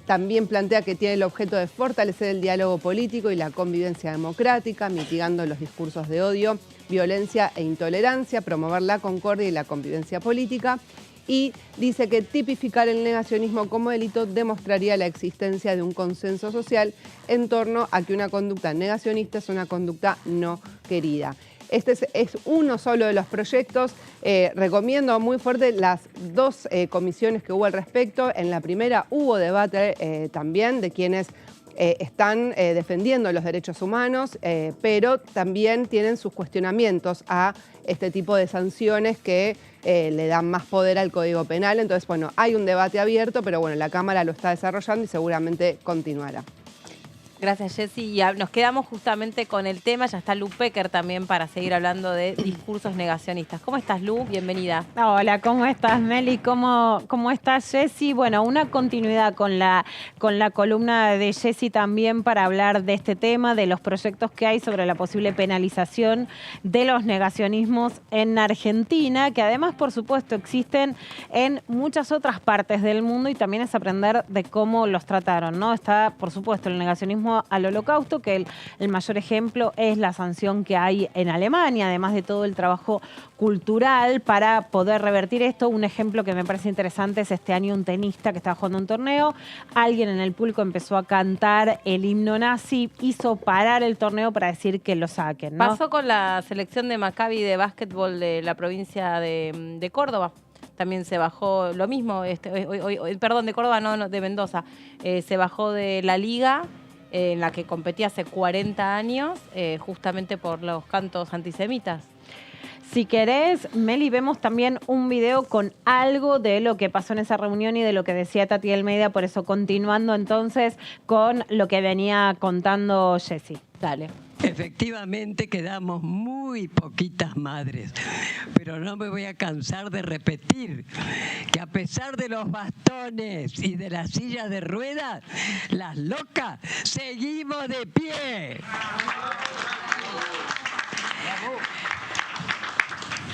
También plantea que tiene el objeto de fortalecer el diálogo político y la convivencia democrática, mitigando los discursos de odio, violencia e intolerancia, promover la concordia y la convivencia política. Y dice que tipificar el negacionismo como delito demostraría la existencia de un consenso social en torno a que una conducta negacionista es una conducta no querida. Este es uno solo de los proyectos. Recomiendo muy fuerte las dos comisiones que hubo al respecto. En la primera hubo debate también de quienes están defendiendo los derechos humanos, pero también tienen sus cuestionamientos a este tipo de sanciones que le dan más poder al Código Penal. Entonces, bueno, hay un debate abierto, pero bueno, la Cámara lo está desarrollando y seguramente continuará. Gracias, Jessy. Y nos quedamos justamente con el tema. Ya está Lu Pecker también para seguir hablando de discursos negacionistas. ¿Cómo estás, Lu? Bienvenida. Hola, ¿cómo estás, Meli? ¿Cómo estás, Jessy? Bueno, una continuidad con la columna de Jessy también para hablar de este tema, de los proyectos que hay sobre la posible penalización de los negacionismos en Argentina, que además, por supuesto, existen en muchas otras partes del mundo y también es aprender de cómo los trataron, ¿no? Está, por supuesto, el negacionismo al Holocausto, que el mayor ejemplo es la sanción que hay en Alemania, además de todo el trabajo cultural para poder revertir esto. Un ejemplo que me parece interesante es este año un tenista que estaba jugando un torneo, alguien en el público empezó a cantar el himno nazi, hizo parar el torneo para decir que lo saquen, ¿no? Pasó con la selección de Maccabi de básquetbol de la provincia de Córdoba. También se bajó lo mismo, perdón, de Córdoba, no, de Mendoza. Se bajó de la liga en la que competía hace 40 años, justamente por los cantos antisemitas. Si querés, Meli, vemos también un video con algo de lo que pasó en esa reunión y de lo que decía Tati Almeida, por eso continuando entonces con lo que venía contando Jessy. Dale. Efectivamente quedamos muy poquitas madres, pero no me voy a cansar de repetir que a pesar de los bastones y de las sillas de ruedas, las locas seguimos de pie.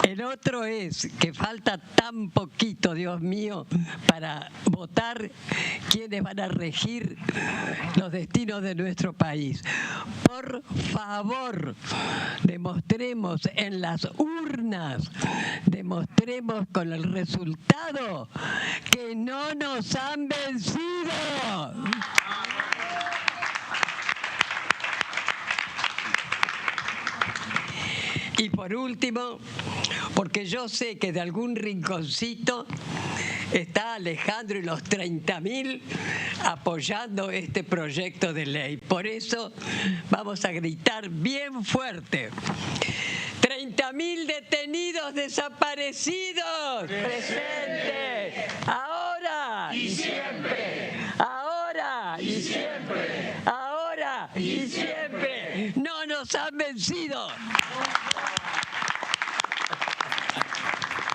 El otro es que falta tan poquito, Dios mío, para votar quiénes van a regir los destinos de nuestro país. Por favor, demostremos en las urnas, demostremos con el resultado que no nos han vencido. Y por último, porque yo sé que de algún rinconcito está Alejandro y los 30.000 apoyando este proyecto de ley. Por eso vamos a gritar bien fuerte. 30.000 detenidos desaparecidos. Presente. Ahora. Y siempre. Ahora. Y siempre. Ahora. Y siempre. No nos han vencido.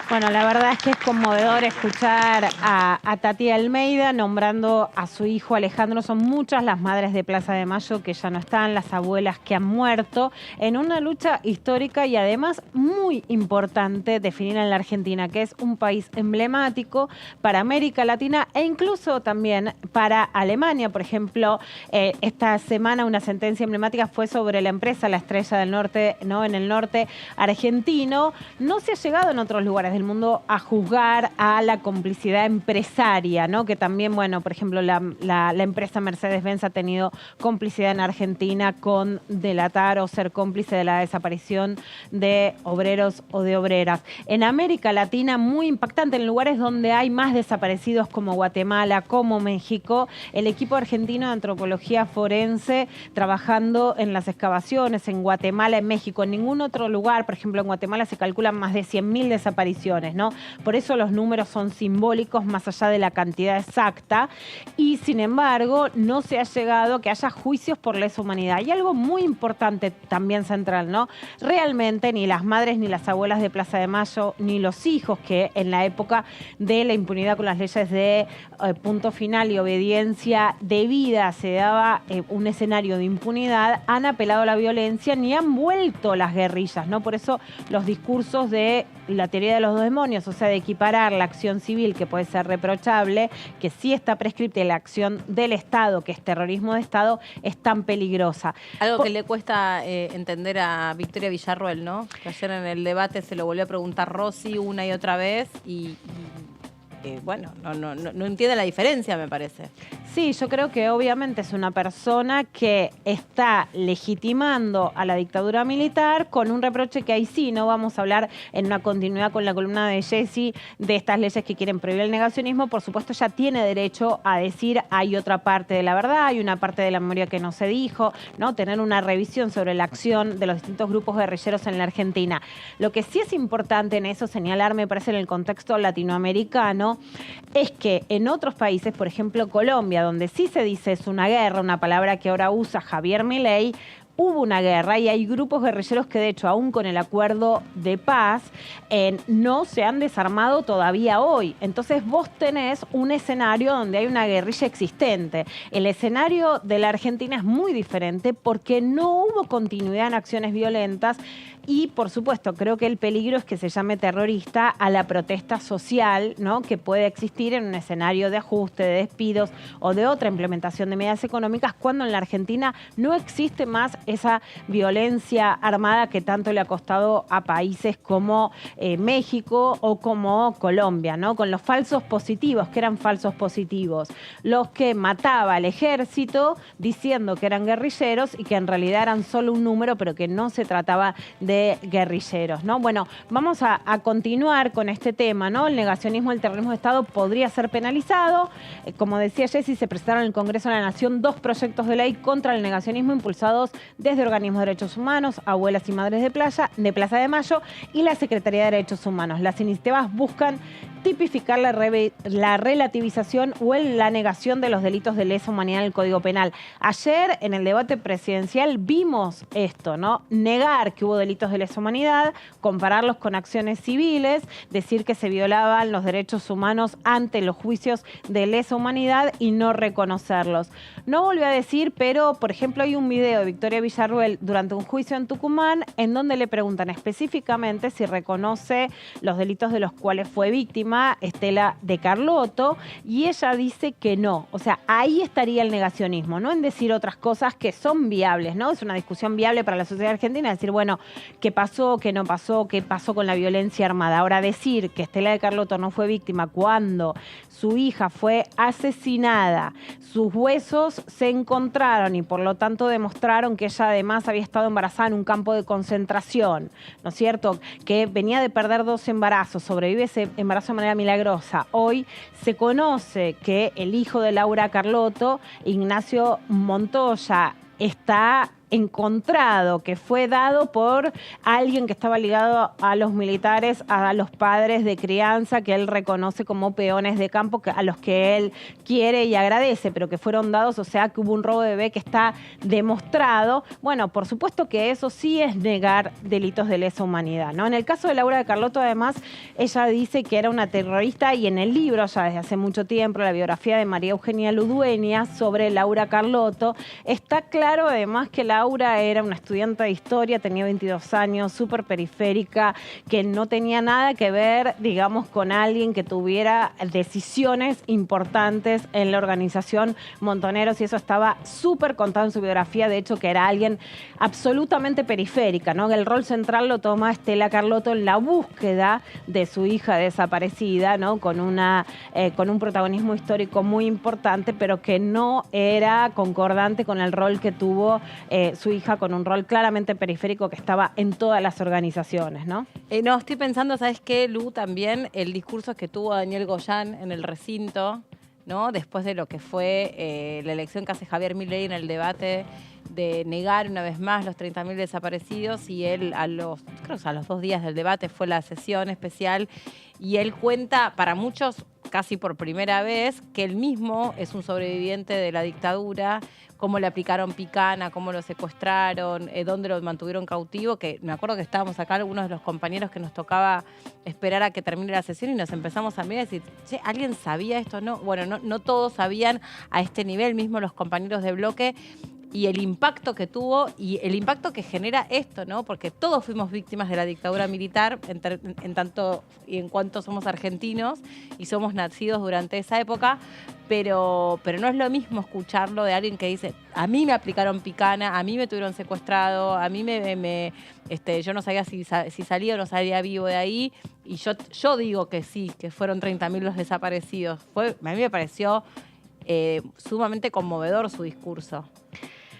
Bueno, la verdad es que es conmovedor escuchar a Tati Almeida nombrando a su hijo Alejandro. Son muchas las madres de Plaza de Mayo que ya no están, las abuelas que han muerto, en una lucha histórica y además muy importante definir en la Argentina, que es un país emblemático para América Latina e incluso también para Alemania. Por ejemplo, esta semana una sentencia emblemática fue sobre la empresa La Estrella del Norte, ¿no? En el norte argentino. No se ha llegado en otros lugares del mundo a juzgar a la complicidad empresaria, ¿no? Que también, bueno, por ejemplo, la empresa Mercedes-Benz ha tenido complicidad en Argentina con delatar o ser cómplice de la desaparición de obreros o de obreras. En América Latina, muy impactante, en lugares donde hay más desaparecidos como Guatemala, como México, el equipo argentino de antropología forense trabajando en las excavaciones en Guatemala, en México, en ningún otro lugar. Por ejemplo, en Guatemala se calculan más de 100.000 desapariciones elecciones, ¿no? Por eso los números son simbólicos más allá de la cantidad exacta y sin embargo no se ha llegado a que haya juicios por lesa humanidad. Y algo muy importante también central, ¿no? Realmente ni las madres ni las abuelas de Plaza de Mayo ni los hijos que en la época de la impunidad con las leyes de punto final y obediencia debida se daba un escenario de impunidad, han apelado a la violencia ni han vuelto las guerrillas, ¿no? Por eso los discursos de la teoría de los dos demonios, o sea, de equiparar la acción civil, que puede ser reprochable, que sí está prescripta, y la acción del Estado, que es terrorismo de Estado, es tan peligrosa. Algo que le cuesta entender a Victoria Villarroel, ¿no? Que ayer en el debate se lo volvió a preguntar Rossi una y otra vez y bueno, no entiende la diferencia, me parece. Sí, yo creo que obviamente es una persona que está legitimando a la dictadura militar con un reproche que ahí sí, no vamos a hablar en una continuidad con la columna de Jessy de estas leyes que quieren prohibir el negacionismo. Por supuesto, ya tiene derecho a decir hay otra parte de la verdad, hay una parte de la memoria que no se dijo, ¿no? Tener una revisión sobre la acción de los distintos grupos guerrilleros en la Argentina. Lo que sí es importante en eso señalar, me parece, en el contexto latinoamericano, es que en otros países, por ejemplo Colombia, donde sí se dice es una guerra, una palabra que ahora usa Javier Milei, hubo una guerra y hay grupos guerrilleros que de hecho aún con el acuerdo de paz no se han desarmado todavía hoy. Entonces vos tenés un escenario donde hay una guerrilla existente. El escenario de la Argentina es muy diferente porque no hubo continuidad en acciones violentas y por supuesto creo que el peligro es que se llame terrorista a la protesta social, ¿no? Que puede existir en un escenario de ajuste, de despidos o de otra implementación de medidas económicas cuando en la Argentina no existe más esa violencia armada que tanto le ha costado a países como México o como Colombia, ¿no? Con los falsos positivos, que eran falsos positivos, los que mataba al ejército diciendo que eran guerrilleros y que en realidad eran solo un número, pero que no se trataba de guerrilleros, ¿no? Bueno, vamos a continuar con este tema, ¿no? El negacionismo del terrorismo de Estado podría ser penalizado. Como decía Jessy, se presentaron en el Congreso de la Nación 2 proyectos de ley contra el negacionismo impulsados desde organismos de derechos humanos, Abuelas y Madres de Plaza de Mayo y la Secretaría de Derechos Humanos. Las iniciativas buscan tipificar la relativización o la negación de los delitos de lesa humanidad en el Código Penal. Ayer, en el debate presidencial, vimos esto, ¿no? Negar que hubo delitos de lesa humanidad, compararlos con acciones civiles, decir que se violaban los derechos humanos ante los juicios de lesa humanidad y no reconocerlos. No volvió a decir, pero, por ejemplo, hay un video de Victoria Villarroel durante un juicio en Tucumán en donde le preguntan específicamente si reconoce los delitos de los cuales fue víctima Estela de Carlotto y ella dice que no. O sea, ahí estaría el negacionismo, no en decir otras cosas que son viables, ¿no? Es una discusión viable para la sociedad argentina, decir, bueno, ¿qué pasó? ¿Qué no pasó? ¿Qué pasó con la violencia armada? Ahora, decir que Estela de Carlotto no fue víctima cuando su hija fue asesinada, sus huesos se encontraron y por lo tanto demostraron que ella además había estado embarazada en un campo de concentración, ¿no es cierto? Que venía de perder 2 embarazos, sobrevive ese embarazo de manera milagrosa. Hoy se conoce que el hijo de Laura Carlotto, Ignacio Montoya, está encontrado, que fue dado por alguien que estaba ligado a los militares, a los padres de crianza que él reconoce como peones de campo, a los que él quiere y agradece, pero que fueron dados, o sea que hubo un robo de bebé que está demostrado. Bueno, por supuesto que eso sí es negar delitos de lesa humanidad, ¿no? En el caso de Laura de Carlotto, además, ella dice que era una terrorista y en el libro, ya desde hace mucho tiempo, la biografía de María Eugenia Ludueña sobre Laura Carlotto, está claro además que Laura era una estudiante de historia, tenía 22 años, súper periférica, que no tenía nada que ver, digamos, con alguien que tuviera decisiones importantes en la organización Montoneros, y eso estaba súper contado en su biografía, de hecho que era alguien absolutamente periférica, ¿no? El rol central lo toma Estela Carlotto en la búsqueda de su hija desaparecida, ¿no? Con un protagonismo histórico muy importante, pero que no era concordante con el rol que tuvo su hija, con un rol claramente periférico que estaba en todas las organizaciones, ¿no? No, estoy pensando, ¿sabes qué, Lu? También el discurso que tuvo Daniel Goyán en el recinto, ¿no? Después de lo que fue la elección que hace Javier Milei en el debate de negar una vez más los 30.000 desaparecidos, y él creo que a los 2 días del debate fue la sesión especial, y él cuenta, para muchos casi por primera vez, que él mismo es un sobreviviente de la dictadura, cómo le aplicaron picana, cómo lo secuestraron, dónde lo mantuvieron cautivo, que me acuerdo que estábamos acá algunos de los compañeros que nos tocaba esperar a que termine la sesión y nos empezamos a mirar y decir, che, ¿alguien sabía esto? No, bueno, no todos sabían a este nivel, mismo los compañeros de bloque, y el impacto que tuvo y el impacto que genera esto, ¿no? Porque todos fuimos víctimas de la dictadura militar en tanto y en cuanto somos argentinos y somos nacidos durante esa época, pero no es lo mismo escucharlo de alguien que dice, a mí me aplicaron picana, a mí me tuvieron secuestrado, a mí yo no sabía si salía o no salía vivo de ahí, y yo digo que sí, que fueron 30.000 los desaparecidos. A mí me pareció sumamente conmovedor su discurso.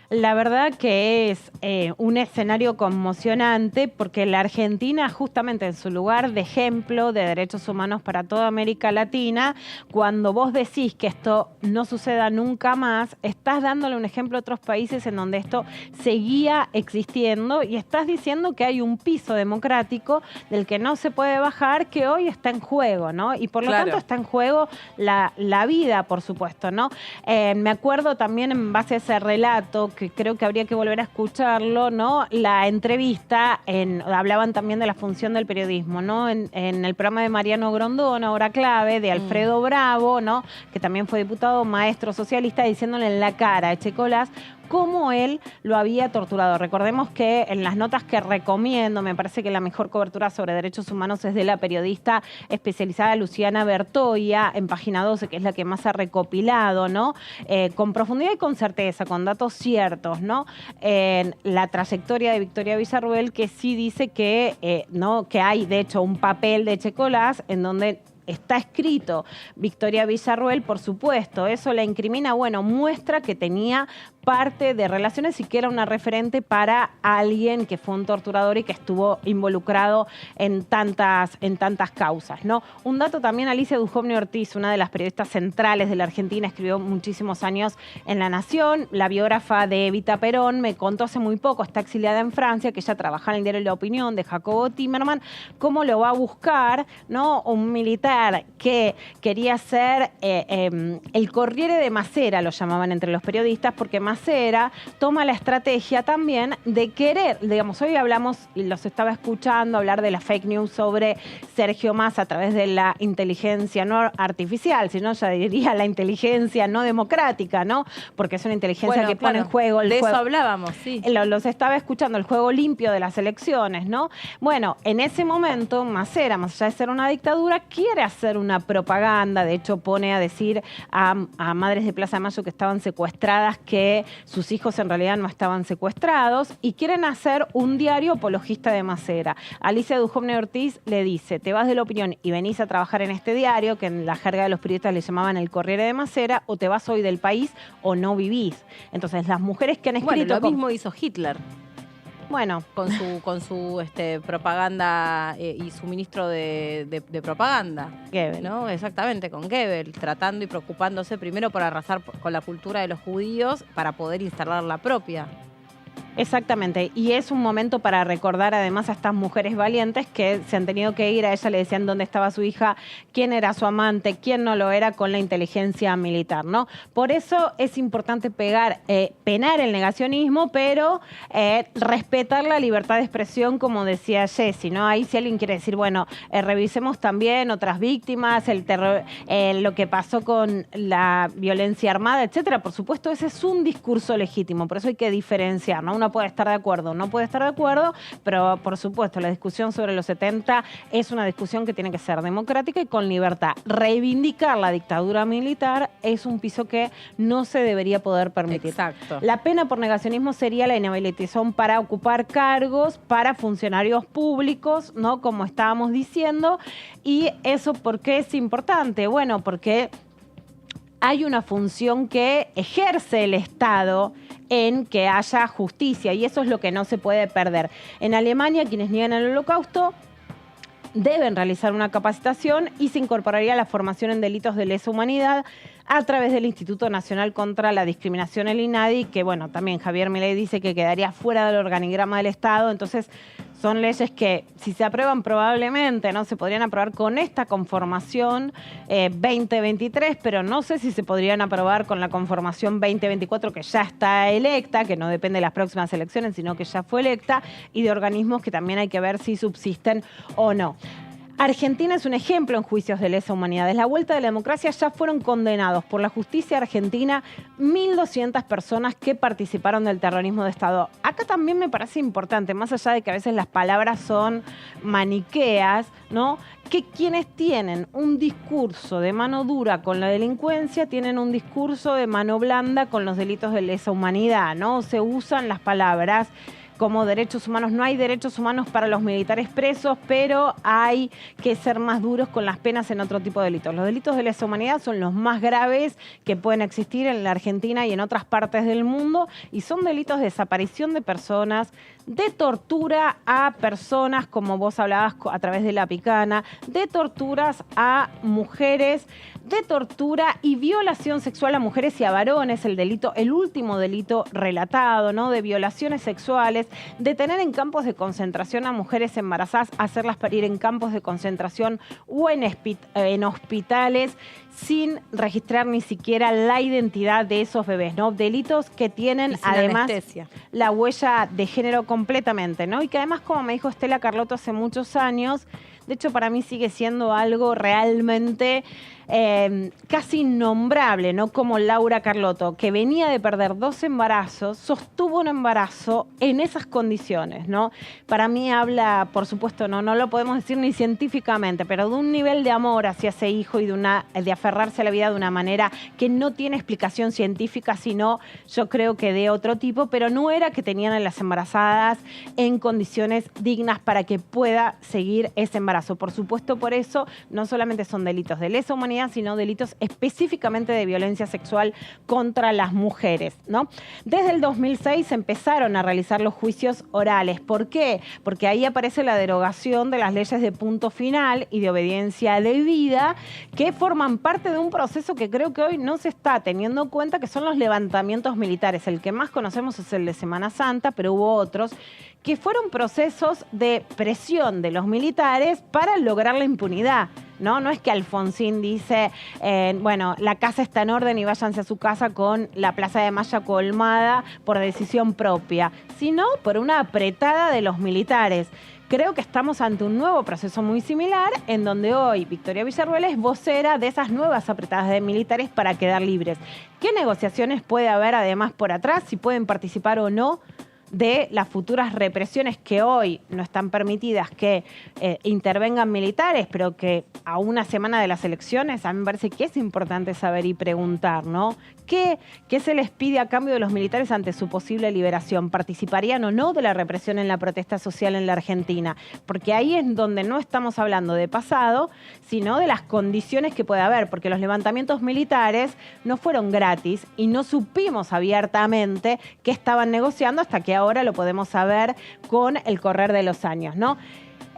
La verdad que es un escenario conmocionante, porque la Argentina, justamente en su lugar de ejemplo de derechos humanos para toda América Latina, cuando vos decís que esto no suceda nunca más, estás dándole un ejemplo a otros países en donde esto seguía existiendo, y estás diciendo que hay un piso democrático del que no se puede bajar, que hoy está en juego, ¿no? Y por lo tanto está en juego la vida, por supuesto, ¿no? Me acuerdo también, en base a ese relato, que creo que habría que volver a escucharlo, ¿no? La entrevista, hablaban también de la función del periodismo, ¿no? En el programa de Mariano Grondona, Hora Clave, de Alfredo Bravo, ¿no? Que también fue diputado, maestro socialista, diciéndole en la cara a Echecolás cómo él lo había torturado. Recordemos que en las notas que recomiendo, me parece que la mejor cobertura sobre derechos humanos es de la periodista especializada Luciana Bertoia, en Página 12, que es la que más ha recopilado, ¿no? Con profundidad y con certeza, con datos ciertos, ¿no? La trayectoria de Victoria Villarruel, que sí dice que, ¿no? Que hay, de hecho, un papel de Echecolás en donde está escrito Victoria Villarruel, por supuesto, eso la incrimina, bueno, muestra que tenía parte de relaciones y que era una referente para alguien que fue un torturador y que estuvo involucrado en tantas causas, ¿no? Un dato también, Alicia Dujovne Ortiz, una de las periodistas centrales de la Argentina, escribió muchísimos años en La Nación, la biógrafa de Evita Perón, me contó hace muy poco, está exiliada en Francia, que ella trabaja en el diario La Opinión de Jacobo Timerman, cómo lo va a buscar, ¿no? Un militar que quería ser el Corriere de Macera, lo llamaban entre los periodistas, porque Macera toma la estrategia también de querer, digamos, hoy hablamos, y los estaba escuchando hablar de la fake news sobre Sergio Massa a través de la inteligencia no artificial, sino ya diría la inteligencia no democrática, ¿no? Porque es una inteligencia que pone en juego el juego. De eso hablábamos, sí. Los estaba escuchando, el juego limpio de las elecciones, ¿no? Bueno, en ese momento Macera, más allá de ser una dictadura, quiere hacer una propaganda, de hecho pone a decir a madres de Plaza de Mayo que estaban secuestradas que sus hijos en realidad no estaban secuestrados, y quieren hacer un diario apologista de Macera. Alicia Dujovne Ortiz le dice, te vas de La Opinión y venís a trabajar en este diario, que en la jerga de los periodistas le llamaban el Corriere de Macera, o te vas hoy del país o no vivís. Entonces las mujeres que han escrito... Bueno, lo mismo hizo Hitler. Bueno, con su propaganda y su ministro de propaganda. Goebbels, ¿no? Exactamente, con Goebbels, tratando y preocupándose primero por arrasar con la cultura de los judíos para poder instalar la propia. Exactamente, y es un momento para recordar además a estas mujeres valientes que se han tenido que ir, a ella le decían dónde estaba su hija, quién era su amante, quién no lo era, con la inteligencia militar, ¿no? Por eso es importante penar el negacionismo, pero respetar la libertad de expresión, como decía Jessy, ¿no? Ahí si alguien quiere decir, bueno, revisemos también otras víctimas, el terror, lo que pasó con la violencia armada, etcétera, por supuesto, ese es un discurso legítimo, por eso hay que diferenciar, ¿no? Uno puede estar de acuerdo, no puede estar de acuerdo, pero por supuesto la discusión sobre los 70 es una discusión que tiene que ser democrática y con libertad. Reivindicar la dictadura militar es un piso que no se debería poder permitir. Exacto. La pena por negacionismo sería la inhabilitación para ocupar cargos para funcionarios públicos, ¿no? Como estábamos diciendo. ¿Y eso por qué es importante? Bueno, porque hay una función que ejerce el Estado en que haya justicia, y eso es lo que no se puede perder. En Alemania, quienes niegan el Holocausto deben realizar una capacitación y se incorporaría a la formación en delitos de lesa humanidad a través del Instituto Nacional contra la Discriminación, el INADI, que bueno, también Javier Milei dice que quedaría fuera del organigrama del Estado. Entonces son leyes que, si se aprueban probablemente, ¿no? Se podrían aprobar con esta conformación 2023, pero no sé si se podrían aprobar con la conformación 2024, que ya está electa, que no depende de las próximas elecciones, sino que ya fue electa, y de organismos que también hay que ver si subsisten o no. Argentina es un ejemplo en juicios de lesa humanidad. Desde la vuelta de la democracia ya fueron condenados por la justicia argentina 1.200 personas que participaron del terrorismo de Estado. Acá también me parece importante, más allá de que a veces las palabras son maniqueas, ¿no?, que quienes tienen un discurso de mano dura con la delincuencia tienen un discurso de mano blanda con los delitos de lesa humanidad, ¿no? Se usan las palabras como derechos humanos. No hay derechos humanos para los militares presos, pero hay que ser más duros con las penas en otro tipo de delitos. Los delitos de lesa humanidad son los más graves que pueden existir en la Argentina y en otras partes del mundo, y son delitos de desaparición de personas, de tortura a personas, como vos hablabas a través de La Picana, de torturas a mujeres, de tortura y violación sexual a mujeres y a varones, el último delito relatado, ¿no?, de violaciones sexuales, de tener en campos de concentración a mujeres embarazadas, hacerlas parir en campos de concentración o en hospitales sin registrar ni siquiera la identidad de esos bebés, ¿no? Delitos que tienen además anestesia, la huella de género completamente, ¿no? Y que además, como me dijo Estela Carlotto hace muchos años, de hecho para mí sigue siendo algo realmente casi innombrable, ¿no? Como Laura Carlotto, que venía de perder 2 embarazos, sostuvo un embarazo en esas condiciones, ¿no? Para mí habla, por supuesto, no lo podemos decir ni científicamente, pero de un nivel de amor hacia ese hijo y de aferrarse a la vida de una manera que no tiene explicación científica, sino yo creo que de otro tipo, pero no era que tenían a las embarazadas en condiciones dignas para que pueda seguir ese embarazo. Por supuesto, por eso no solamente son delitos de lesa humanidad, sino delitos específicamente de violencia sexual contra las mujeres, ¿no? Desde el 2006 se empezaron a realizar los juicios orales. ¿Por qué? Porque ahí aparece la derogación de las leyes de punto final y de obediencia debida, que forman parte de un proceso que creo que hoy no se está teniendo en cuenta, que son los levantamientos militares. El que más conocemos es el de Semana Santa, pero hubo otros que fueron procesos de presión de los militares para lograr la impunidad, ¿no? No es que Alfonsín dice, bueno, la casa está en orden y váyanse a su casa con la Plaza de Mayo colmada por decisión propia, sino por una apretada de los militares. Creo que estamos ante un nuevo proceso muy similar, en donde hoy Victoria Villarruel es vocera de esas nuevas apretadas de militares para quedar libres. ¿Qué negociaciones puede haber además por atrás? Si pueden participar o no de las futuras represiones que hoy no están permitidas que intervengan militares, pero que a una semana de las elecciones a mí me parece que es importante saber y preguntar, ¿no? ¿Qué se les pide a cambio de los militares ante su posible liberación? ¿Participarían o no de la represión en la protesta social en la Argentina? Porque ahí es donde no estamos hablando de pasado, sino de las condiciones que puede haber, porque los levantamientos militares no fueron gratis y no supimos abiertamente qué estaban negociando hasta que ahora lo podemos saber con el correr de los años, ¿no?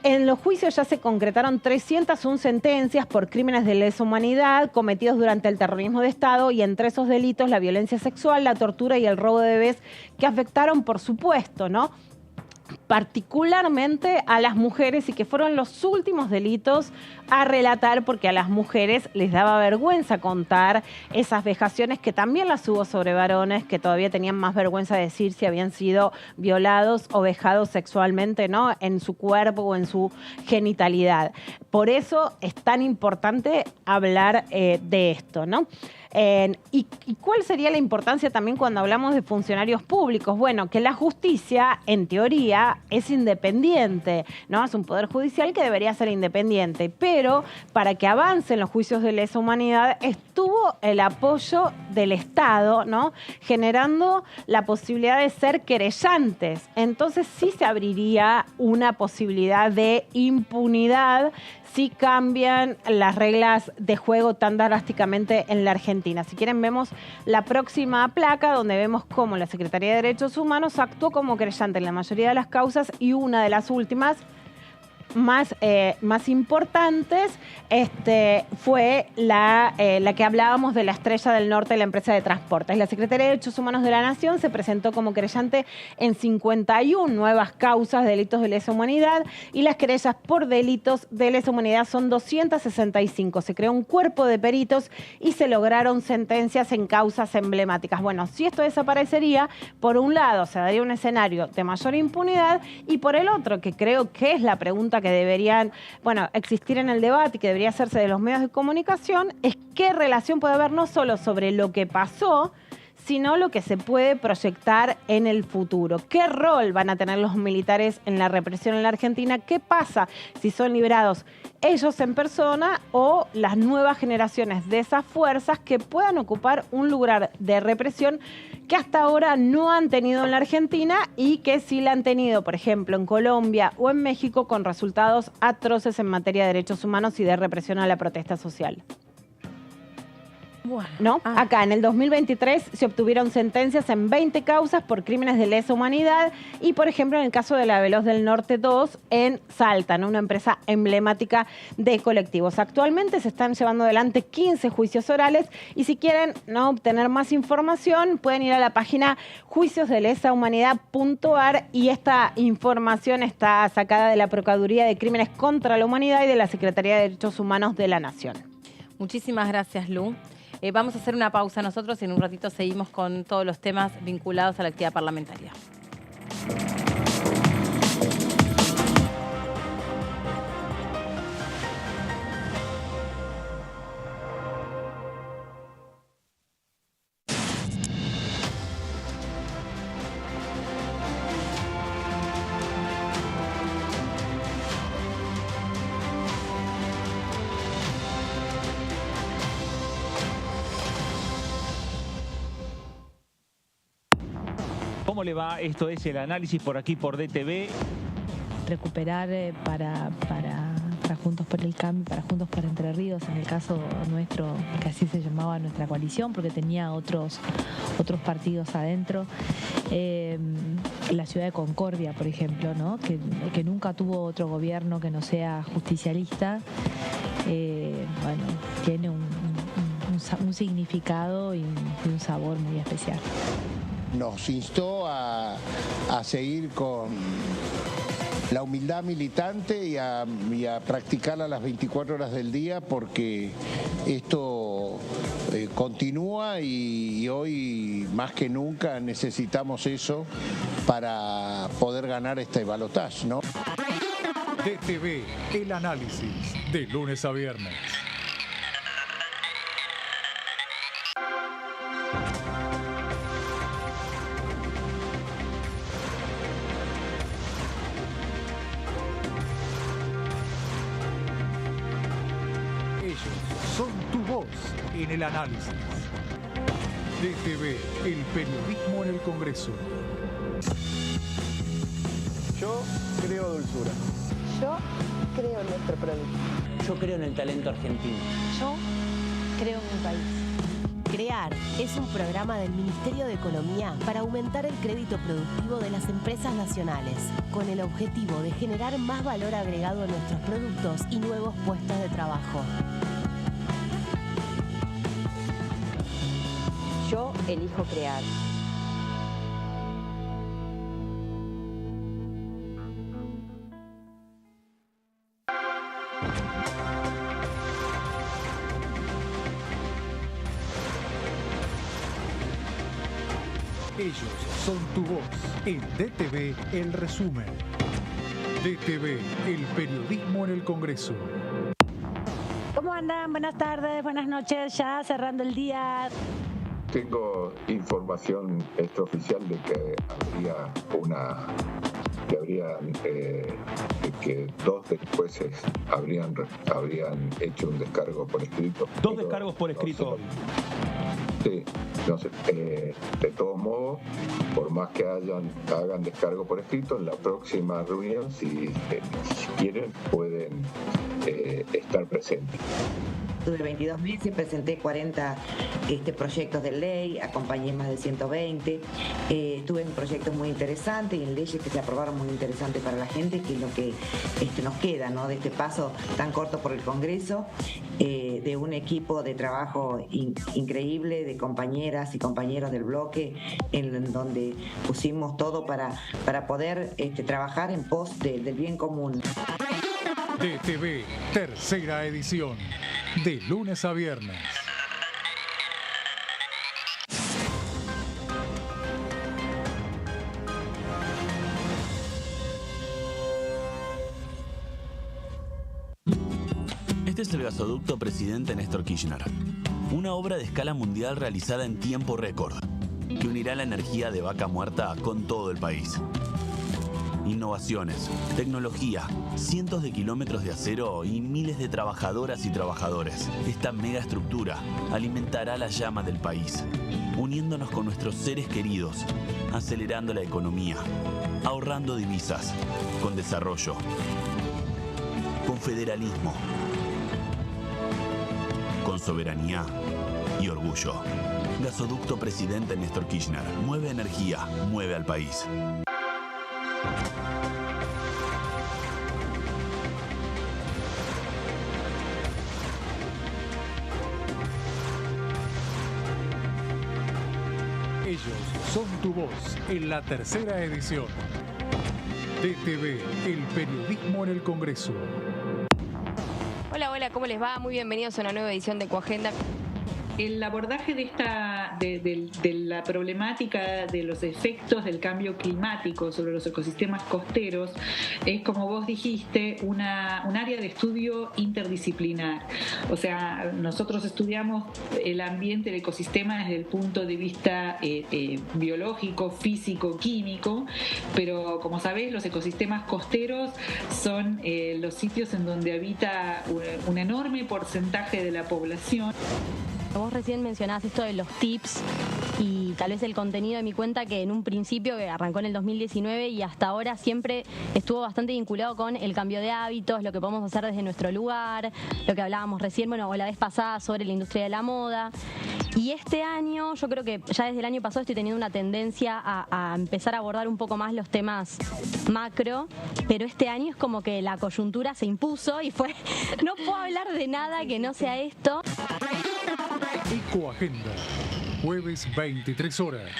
En los juicios ya se concretaron 301 sentencias por crímenes de lesa humanidad cometidos durante el terrorismo de Estado, y entre esos delitos la violencia sexual, la tortura y el robo de bebés, que afectaron, por supuesto, ¿no?, particularmente a las mujeres, y que fueron los últimos delitos a relatar, porque a las mujeres les daba vergüenza contar esas vejaciones, que también las hubo sobre varones que todavía tenían más vergüenza de decir si habían sido violados o vejados sexualmente, ¿no?, en su cuerpo o en su genitalidad. Por eso es tan importante hablar de esto, ¿no? ¿Y cuál sería la importancia también cuando hablamos de funcionarios públicos? Bueno, que la justicia, en teoría, es independiente, ¿no? Es un poder judicial que debería ser independiente, pero para que avancen los juicios de lesa humanidad estuvo el apoyo del Estado, ¿no?, generando la posibilidad de ser querellantes. Entonces sí se abriría una posibilidad de impunidad si cambian las reglas de juego tan drásticamente en la Argentina. Si quieren, vemos la próxima placa, donde vemos cómo la Secretaría de Derechos Humanos actuó como querellante en la mayoría de las causas, y una de las últimas más importantes fue la que hablábamos de la Estrella del Norte, la empresa de transportes. La Secretaría de Derechos Humanos de la Nación se presentó como querellante en 51 nuevas causas de delitos de lesa humanidad y las querellas por delitos de lesa humanidad son 265. Se creó un cuerpo de peritos y se lograron sentencias en causas emblemáticas. Bueno, si esto desaparecería, por un lado se daría un escenario de mayor impunidad y por el otro, que creo que es la pregunta que deberían, existir en el debate y que debería hacerse de los medios de comunicación, es qué relación puede haber no solo sobre lo que pasó, sino lo que se puede proyectar en el futuro. ¿Qué rol van a tener los militares en la represión en la Argentina? ¿Qué pasa si son liberados ellos en persona o las nuevas generaciones de esas fuerzas que puedan ocupar un lugar de represión que hasta ahora no han tenido en la Argentina y que sí la han tenido, por ejemplo, en Colombia o en México, con resultados atroces en materia de derechos humanos y de represión a la protesta social? ¿No? Acá en el 2023 se obtuvieron sentencias en 20 causas por crímenes de lesa humanidad y, por ejemplo, en el caso de la Veloz del Norte 2 en Salta, ¿no? Una empresa emblemática de colectivos. Actualmente se están llevando adelante 15 juicios orales y si quieren obtener más información pueden ir a la página juiciosdelesahumanidad.ar y esta información está sacada de la Procuraduría de Crímenes contra la Humanidad y de la Secretaría de Derechos Humanos de la Nación. Muchísimas gracias, Lu. Vamos a hacer una pausa nosotros y en un ratito seguimos con todos los temas vinculados a la actividad parlamentaria. ¿Cómo le va? Esto es el análisis por aquí por DTV. Recuperar para Juntos por el Cambio, para Juntos por Entre Ríos, en el caso nuestro, que así se llamaba nuestra coalición, porque tenía otros partidos adentro. La ciudad de Concordia, por ejemplo, ¿no? que nunca tuvo otro gobierno que no sea justicialista, tiene un significado y un sabor muy especial. Nos instó a seguir con la humildad militante y a practicarla las 24 horas del día, porque esto continúa y hoy más que nunca necesitamos eso para poder ganar este balotaje, ¿no? DTV, el análisis, de lunes a viernes. Son tu voz en el análisis. DTV, el periodismo en el Congreso. Yo creo dulzura. Yo creo en nuestro producto. Yo creo en el talento argentino. Yo creo en mi país. CREAR es un programa del Ministerio de Economía para aumentar el crédito productivo de las empresas nacionales, con el objetivo de generar más valor agregado en nuestros productos y nuevos puestos de trabajo. Yo elijo crear. Ellos son tu voz en DTV, el resumen. DTV, el periodismo en el Congreso. ¿Cómo andan? Buenas tardes, buenas noches, ya cerrando el día. Tengo información extraoficial de que que dos jueces habrían hecho un descargo por escrito. ¿Dos descargos por escrito? Sí, no sé, de todos modos, por más que hagan descargo por escrito, en la próxima reunión, si quieren, pueden estar presentes. Tuve 22 meses, presenté 40 proyectos de ley, acompañé más de 120. Estuve en proyectos muy interesantes y en leyes que se aprobaron muy interesantes para la gente, que es lo que nos queda, ¿no? De este paso tan corto por el Congreso, de un equipo de trabajo increíble, de compañeras y compañeros del bloque, en donde pusimos todo para poder trabajar en pos del bien común. DTV, tercera edición, de lunes a viernes. Este es el gasoducto Presidente Néstor Kirchner, una obra de escala mundial realizada en tiempo récord, que unirá la energía de Vaca Muerta con todo el país. Innovaciones, tecnología, cientos de kilómetros de acero y miles de trabajadoras y trabajadores. Esta megaestructura alimentará la llama del país, uniéndonos con nuestros seres queridos, acelerando la economía, ahorrando divisas, con desarrollo, con federalismo, con soberanía y orgullo. Gasoducto Presidente Néstor Kirchner. Mueve energía, mueve al país. Ellos son tu voz en la tercera edición. DTV, el periodismo en el Congreso. Hola, hola, ¿cómo les va? Muy bienvenidos a una nueva edición de Coagenda. El abordaje de la problemática de los efectos del cambio climático sobre los ecosistemas costeros es, como vos dijiste, un área de estudio interdisciplinar. O sea, nosotros estudiamos el ambiente, el ecosistema desde el punto de vista biológico, físico, químico, pero como sabés, los ecosistemas costeros son los sitios en donde habita un enorme porcentaje de la población. Vos recién mencionabas esto de los tips y tal vez el contenido de mi cuenta, que en un principio que arrancó en el 2019 y hasta ahora siempre estuvo bastante vinculado con el cambio de hábitos, lo que podemos hacer desde nuestro lugar, lo que hablábamos recién, o la vez pasada sobre la industria de la moda. Y este año, yo creo que ya desde el año pasado estoy teniendo una tendencia a empezar a abordar un poco más los temas macro, pero este año es como que la coyuntura se impuso y fue, no puedo hablar de nada que no sea esto. Ecoagenda, jueves 23 horas.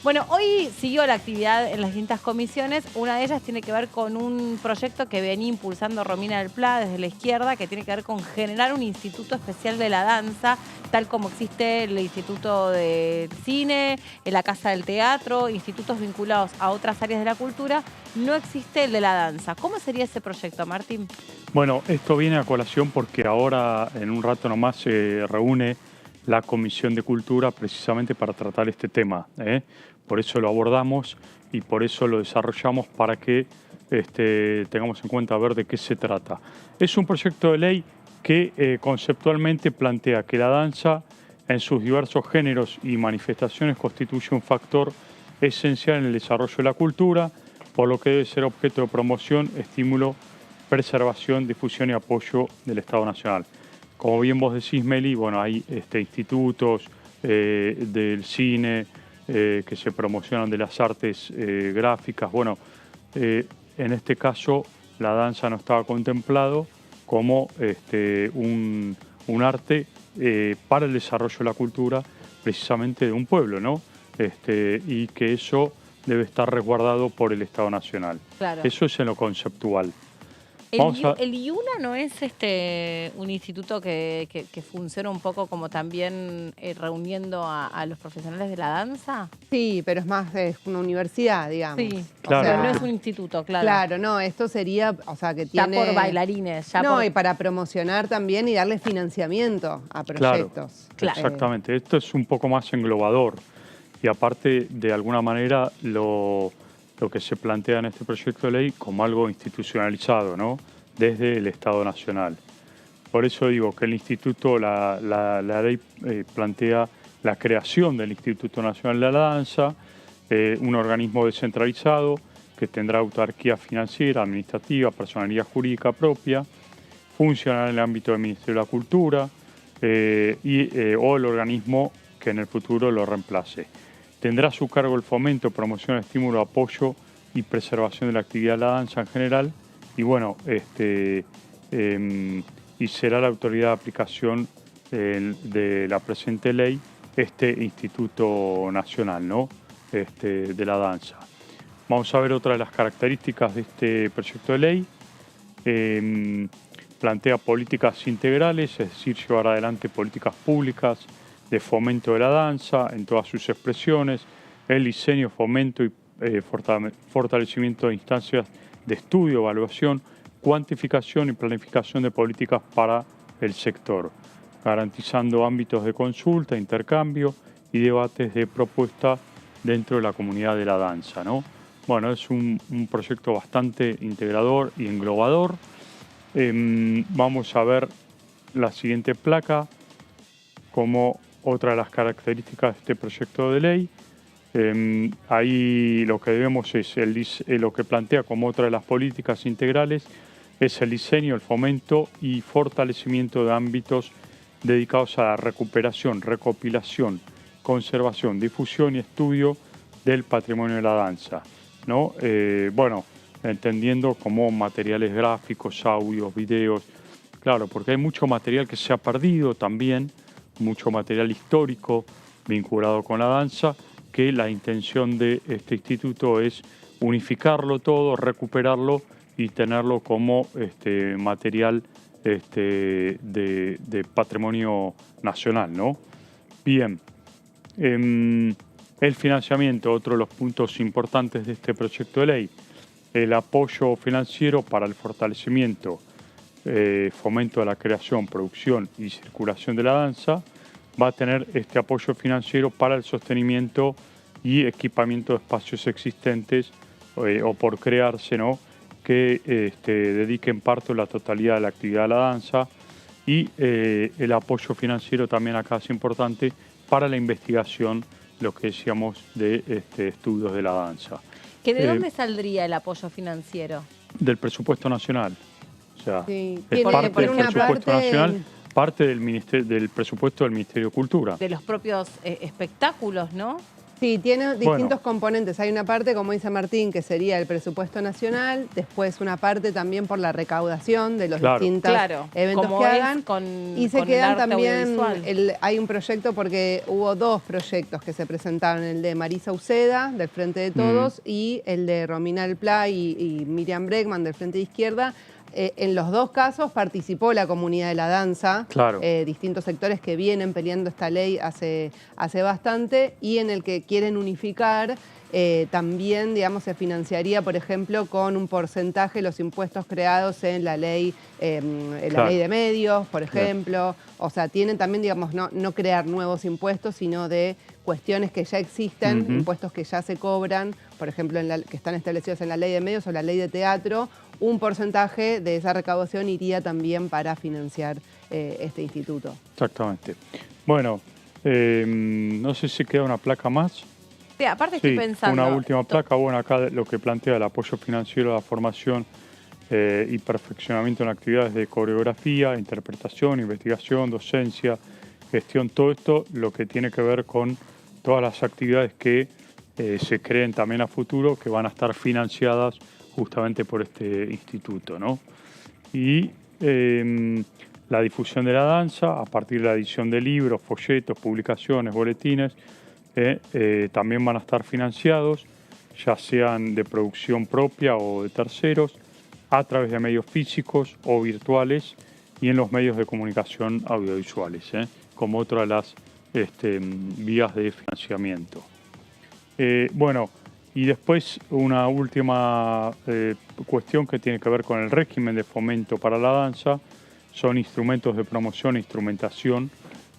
Bueno, hoy siguió la actividad en las distintas comisiones. Una de ellas tiene que ver con un proyecto que venía impulsando Romina del Pla desde la izquierda, que tiene que ver con generar un instituto especial de la danza, tal como existe el Instituto de Cine, la Casa del Teatro, institutos vinculados a otras áreas de la cultura. No existe el de la danza. ¿Cómo sería ese proyecto, Martín? Bueno, esto viene a colación porque ahora, en un rato nomás, se reúne la Comisión de Cultura precisamente para tratar este tema. Por eso lo abordamos y por eso lo desarrollamos, para que tengamos en cuenta a ver de qué se trata. Es un proyecto de ley que conceptualmente plantea que la danza en sus diversos géneros y manifestaciones constituye un factor esencial en el desarrollo de la cultura, por lo que debe ser objeto de promoción, estímulo, preservación, difusión y apoyo del Estado Nacional. Como bien vos decís, Meli, bueno, hay institutos del cine que se promocionan, de las artes gráficas. Bueno, en este caso la danza no estaba contemplado como un arte para el desarrollo de la cultura precisamente de un pueblo, ¿no? Y que eso debe estar resguardado por el Estado Nacional. Claro. Eso es en lo conceptual. ¿El IUNA no es un instituto que funciona un poco como también reuniendo a los profesionales de la danza? Sí, pero es más una universidad, digamos. Sí, claro. Pero no es un instituto, claro. Claro, no, esto sería, o sea, que tiene... Ya por bailarines. Y para promocionar también y darle financiamiento a proyectos. Claro, exactamente. Esto es un poco más englobador y aparte, de alguna manera, lo lo que se plantea en este proyecto de ley como algo institucionalizado, ¿no? Desde el Estado Nacional. Por eso digo que el Instituto, la ley plantea la creación del Instituto Nacional de la Danza, un organismo descentralizado que tendrá autarquía financiera, administrativa, personalidad jurídica propia, funcionará en el ámbito del Ministerio de la Cultura o el organismo que en el futuro lo reemplace. Tendrá a su cargo el fomento, promoción, estímulo, apoyo y preservación de la actividad de la danza en general y bueno, y será la autoridad de aplicación de la presente ley este Instituto Nacional, ¿no? De la danza. Vamos a ver otra de las características de este proyecto de ley. Plantea políticas integrales, es decir, llevar adelante políticas públicas de fomento de la danza en todas sus expresiones, el diseño, fomento y fortalecimiento de instancias de estudio, evaluación, cuantificación y planificación de políticas para el sector, garantizando ámbitos de consulta, intercambio y debates de propuesta dentro de la comunidad de la danza, ¿no? Bueno, es un proyecto bastante integrador y englobador. Vamos a ver la siguiente placa como otra de las características de este proyecto de ley. Ahí lo que vemos es lo que plantea como otra de las políticas integrales es el diseño, el fomento y fortalecimiento de ámbitos dedicados a la recuperación, recopilación, conservación, difusión y estudio del patrimonio de la danza, ¿no? Bueno, entendiendo como materiales gráficos, audios, videos, claro, porque hay mucho material que se ha perdido también, mucho material histórico vinculado con la danza, que la intención de este instituto es unificarlo todo, recuperarlo y tenerlo como material de patrimonio nacional, ¿no? Bien, el financiamiento, otro de los puntos importantes de este proyecto de ley, el apoyo financiero para el fortalecimiento, fomento de la creación, producción y circulación de la danza, va a tener este apoyo financiero para el sostenimiento y equipamiento de espacios existentes o por crearse, ¿no? Que dediquen parte o la totalidad de la actividad de la danza y el apoyo financiero también acá es importante para la investigación, lo que decíamos de estudios de la danza. ¿Que de dónde saldría el apoyo financiero? Del presupuesto nacional. O sea, sí, es parte del presupuesto nacional, parte del presupuesto del Ministerio de Cultura. De los propios espectáculos, ¿no? Sí, tiene distintos componentes. Hay una parte, como dice Martín, que sería el presupuesto nacional, después una parte también por la recaudación de los distintos eventos que hagan. Y se quedan también, hay un proyecto porque hubo dos proyectos que se presentaron, el de Marisa Uceda, del Frente de Todos, y el de Romina Alplá y Miriam Bregman, del Frente de Izquierda. En los dos casos participó la comunidad de la danza, distintos sectores que vienen peleando esta ley hace bastante, y en el que quieren unificar, también, digamos, se financiaría, por ejemplo, con un porcentaje los impuestos creados en la ley, ley de medios, por ejemplo. O sea, tienen también, digamos, no crear nuevos impuestos, sino de cuestiones que ya existen, impuestos que ya se cobran, por ejemplo, que están establecidos en la ley de medios o la ley de teatro. Un porcentaje de esa recaudación iría también para financiar este instituto. Exactamente. Bueno, no sé si queda una placa más. Sí, aparte estoy pensando... Una última placa. Bueno, acá lo que plantea el apoyo financiero a la formación y perfeccionamiento en actividades de coreografía, interpretación, investigación, docencia, gestión, todo esto lo que tiene que ver con todas las actividades que se creen también a futuro, que van a estar financiadas justamente por este instituto, ¿no? Y la difusión de la danza, a partir de la edición de libros, folletos, publicaciones, boletines, también van a estar financiados, ya sean de producción propia o de terceros, a través de medios físicos o virtuales y en los medios de comunicación audiovisuales, como otra de las vías de financiamiento. Bueno, y después una última cuestión que tiene que ver con el régimen de fomento para la danza, son instrumentos de promoción e instrumentación,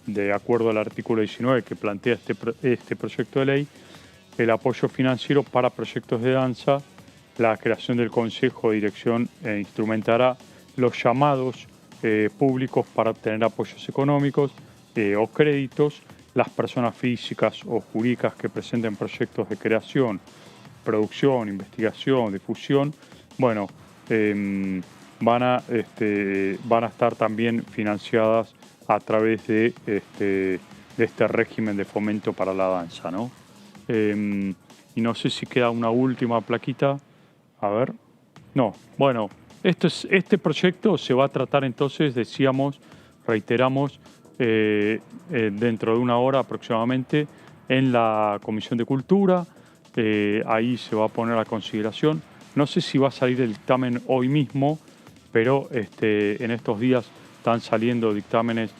de acuerdo al artículo 19 que plantea este proyecto de ley, el apoyo financiero para proyectos de danza. La creación del Consejo de Dirección instrumentará los llamados públicos para obtener apoyos económicos o créditos. Las personas físicas o jurídicas que presenten proyectos de creación, producción, investigación, difusión, bueno, van a estar también financiadas a través de este régimen de fomento para la danza, ¿no? Y no sé si queda una última plaquita. A ver. No, bueno, este proyecto se va a tratar entonces, decíamos, reiteramos, dentro de una hora aproximadamente en la Comisión de Cultura. Ahí se va a poner a consideración. No sé si va a salir el dictamen hoy mismo, pero en estos días están saliendo dictámenes.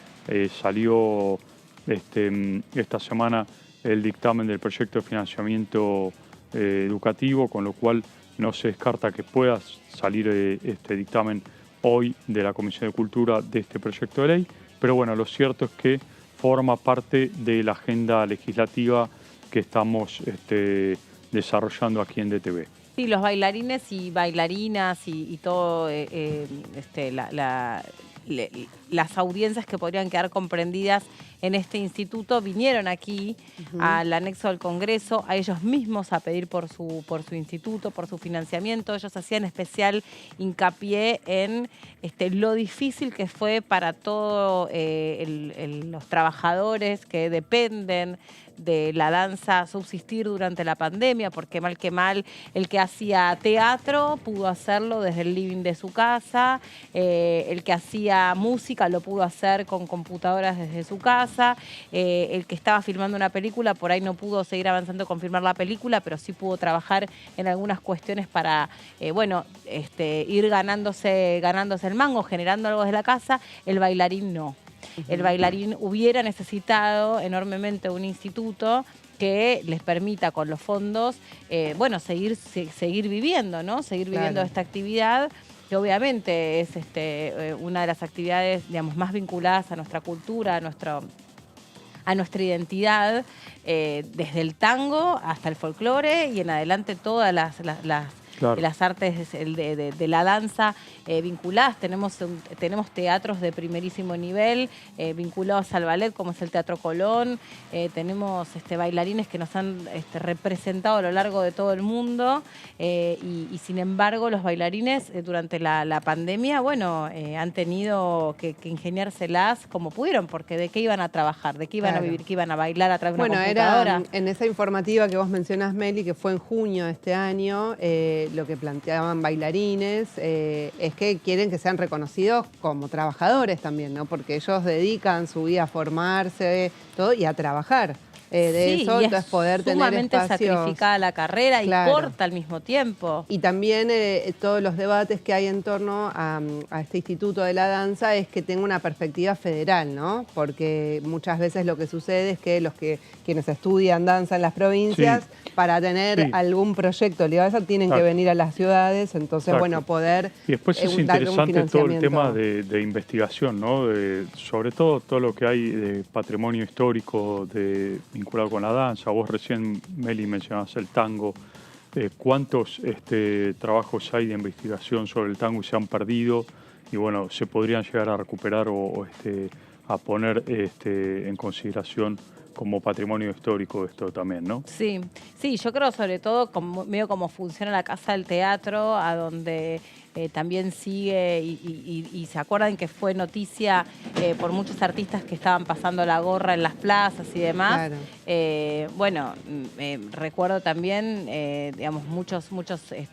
Salió esta semana el dictamen del proyecto de financiamiento educativo, con lo cual no se descarta que pueda salir este dictamen hoy de la Comisión de Cultura de este proyecto de ley. Pero bueno, lo cierto es que forma parte de la agenda legislativa que estamos desarrollando aquí en DTV. Sí, los bailarines y bailarinas y todo, las audiencias que podrían quedar comprendidas en este instituto vinieron aquí al anexo del Congreso, a ellos mismos a pedir por su instituto, por su financiamiento. Ellos hacían especial hincapié en lo difícil que fue para todos los trabajadores que dependen de la danza subsistir durante la pandemia, porque mal que mal el que hacía teatro pudo hacerlo desde el living de su casa, el que hacía música lo pudo hacer con computadoras desde su casa, el que estaba filmando una película por ahí no pudo seguir avanzando con filmar la película, pero sí pudo trabajar en algunas cuestiones para ir ganándose el mango, generando algo desde la casa. El bailarín no. El bailarín hubiera necesitado enormemente un instituto que les permita con los fondos, seguir viviendo, ¿no? Seguir viviendo esta actividad, que obviamente es una de las actividades, digamos, más vinculadas a nuestra cultura, a nuestra identidad, desde el tango hasta el folclore y en adelante todas las artes de la danza vinculadas. Tenemos teatros de primerísimo nivel vinculados al ballet, como es el Teatro Colón. Tenemos bailarines que nos han representado a lo largo de todo el mundo y sin embargo los bailarines durante la pandemia, han tenido que ingeniárselas como pudieron, porque ¿de qué iban a trabajar? ¿De qué iban a vivir? ¿Qué iban a bailar a través de una computadora? Era en esa informativa que vos mencionás, Meli, que fue en junio de este año, lo que planteaban bailarines es que quieren que sean reconocidos como trabajadores también, ¿no? Porque ellos dedican su vida a formarse todo y a trabajar. Eso, entonces poder tener espacios, sacrificada la carrera y corta al mismo tiempo. Y también todos los debates que hay en torno a este Instituto de la Danza es que tenga una perspectiva federal, ¿no? Porque muchas veces lo que sucede es que quienes estudian danza en las provincias, para tener algún proyecto legal tienen que venir a las ciudades, entonces poder y después es interesante todo el tema de investigación, ¿no? Sobre todo lo que hay de patrimonio histórico vinculado con la danza. Vos recién, Meli, mencionabas el tango. ¿Cuántos trabajos hay de investigación sobre el tango y se han perdido? Y bueno, se podrían llegar a recuperar o a poner en consideración como patrimonio histórico esto también, ¿no? Sí, yo creo sobre todo medio como funciona la Casa del Teatro, a donde también sigue y se acuerdan que fue noticia por muchos artistas que estaban pasando la gorra en las plazas y demás. Recuerdo también, muchos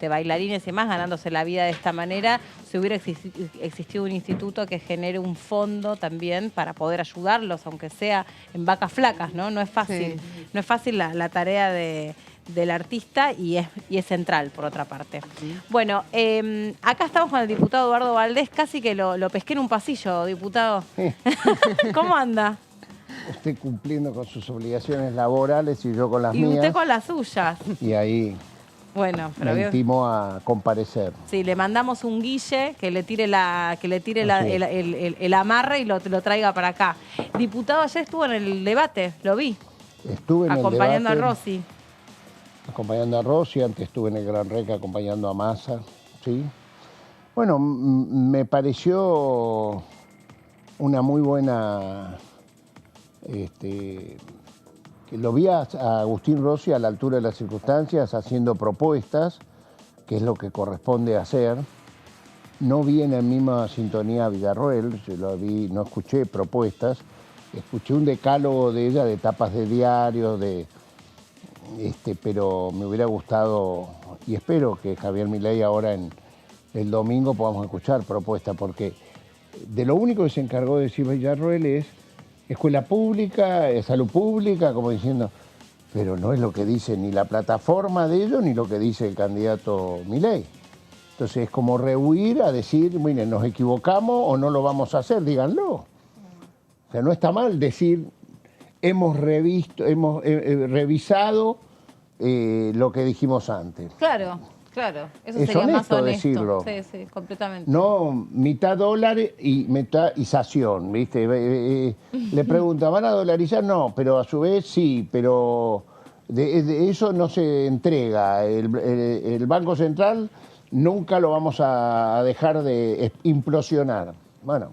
bailarines y demás ganándose la vida de esta manera. Si hubiera existido un instituto que genere un fondo también para poder ayudarlos, aunque sea en vacas flacas, ¿no? No es fácil, no es fácil la tarea del artista y es central, por otra parte. Bueno, acá estamos con el diputado Eduardo Valdés, casi que lo pesqué en un pasillo, diputado. ¿Cómo anda? Usted cumpliendo con sus obligaciones laborales y yo con las mías. Y usted con las suyas. Y ahí me intimo a comparecer. Sí, le mandamos un guille que le tire el amarre y lo traiga para acá. Diputado, ayer estuvo en el debate, lo vi. Estuve en acompañando el debate. a Rossi. acompañando a Rossi, antes estuve en el Gran Reca acompañando a Massa, ¿sí? Bueno, me pareció una muy buena... que lo vi a Agustín Rossi a la altura de las circunstancias haciendo propuestas, que es lo que corresponde hacer. No vi en la misma sintonía a Villarroel, no escuché propuestas, escuché un decálogo de ella de tapas de diarios, pero me hubiera gustado, y espero que Javier Milei ahora el domingo podamos escuchar propuestas, porque de lo único que se encargó de decir Villarroel es escuela pública, salud pública, como diciendo, pero no es lo que dice ni la plataforma de ellos ni lo que dice el candidato Milei. Entonces es como rehuir a decir, miren, nos equivocamos o no lo vamos a hacer, díganlo. O sea, no está mal decir, hemos revisado lo que dijimos antes. Claro, claro. Eso es sería más honesto. Decirlo. Sí, sí, completamente. No mitad dólar y metadización, ¿viste? Le preguntan, ¿van a dolarizar? No, pero a su vez sí, pero de eso no se entrega. El Banco Central nunca lo vamos a dejar de implosionar. Bueno,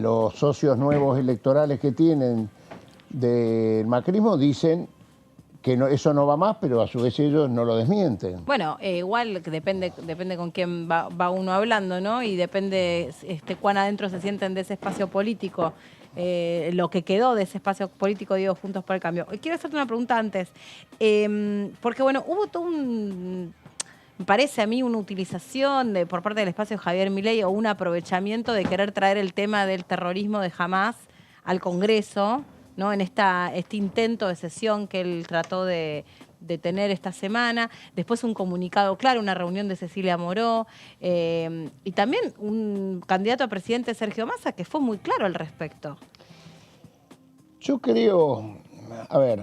los socios nuevos electorales que tienen del macrismo dicen que eso no va más, pero a su vez ellos no lo desmienten. Bueno, igual que depende con quién va uno hablando, ¿no? Y depende cuán adentro se sienten de ese espacio político, lo que quedó de ese espacio político, digo, Juntos por el Cambio. Quiero hacerte una pregunta antes, porque bueno, hubo todo me parece a mí una utilización por parte del espacio de Javier Milei o un aprovechamiento de querer traer el tema del terrorismo de Hamás al Congreso, ¿no? En este intento de sesión que él trató de tener esta semana. Después un comunicado claro, una reunión de Cecilia Moró, y también un candidato a presidente, Sergio Massa, que fue muy claro al respecto. Yo creo, a ver,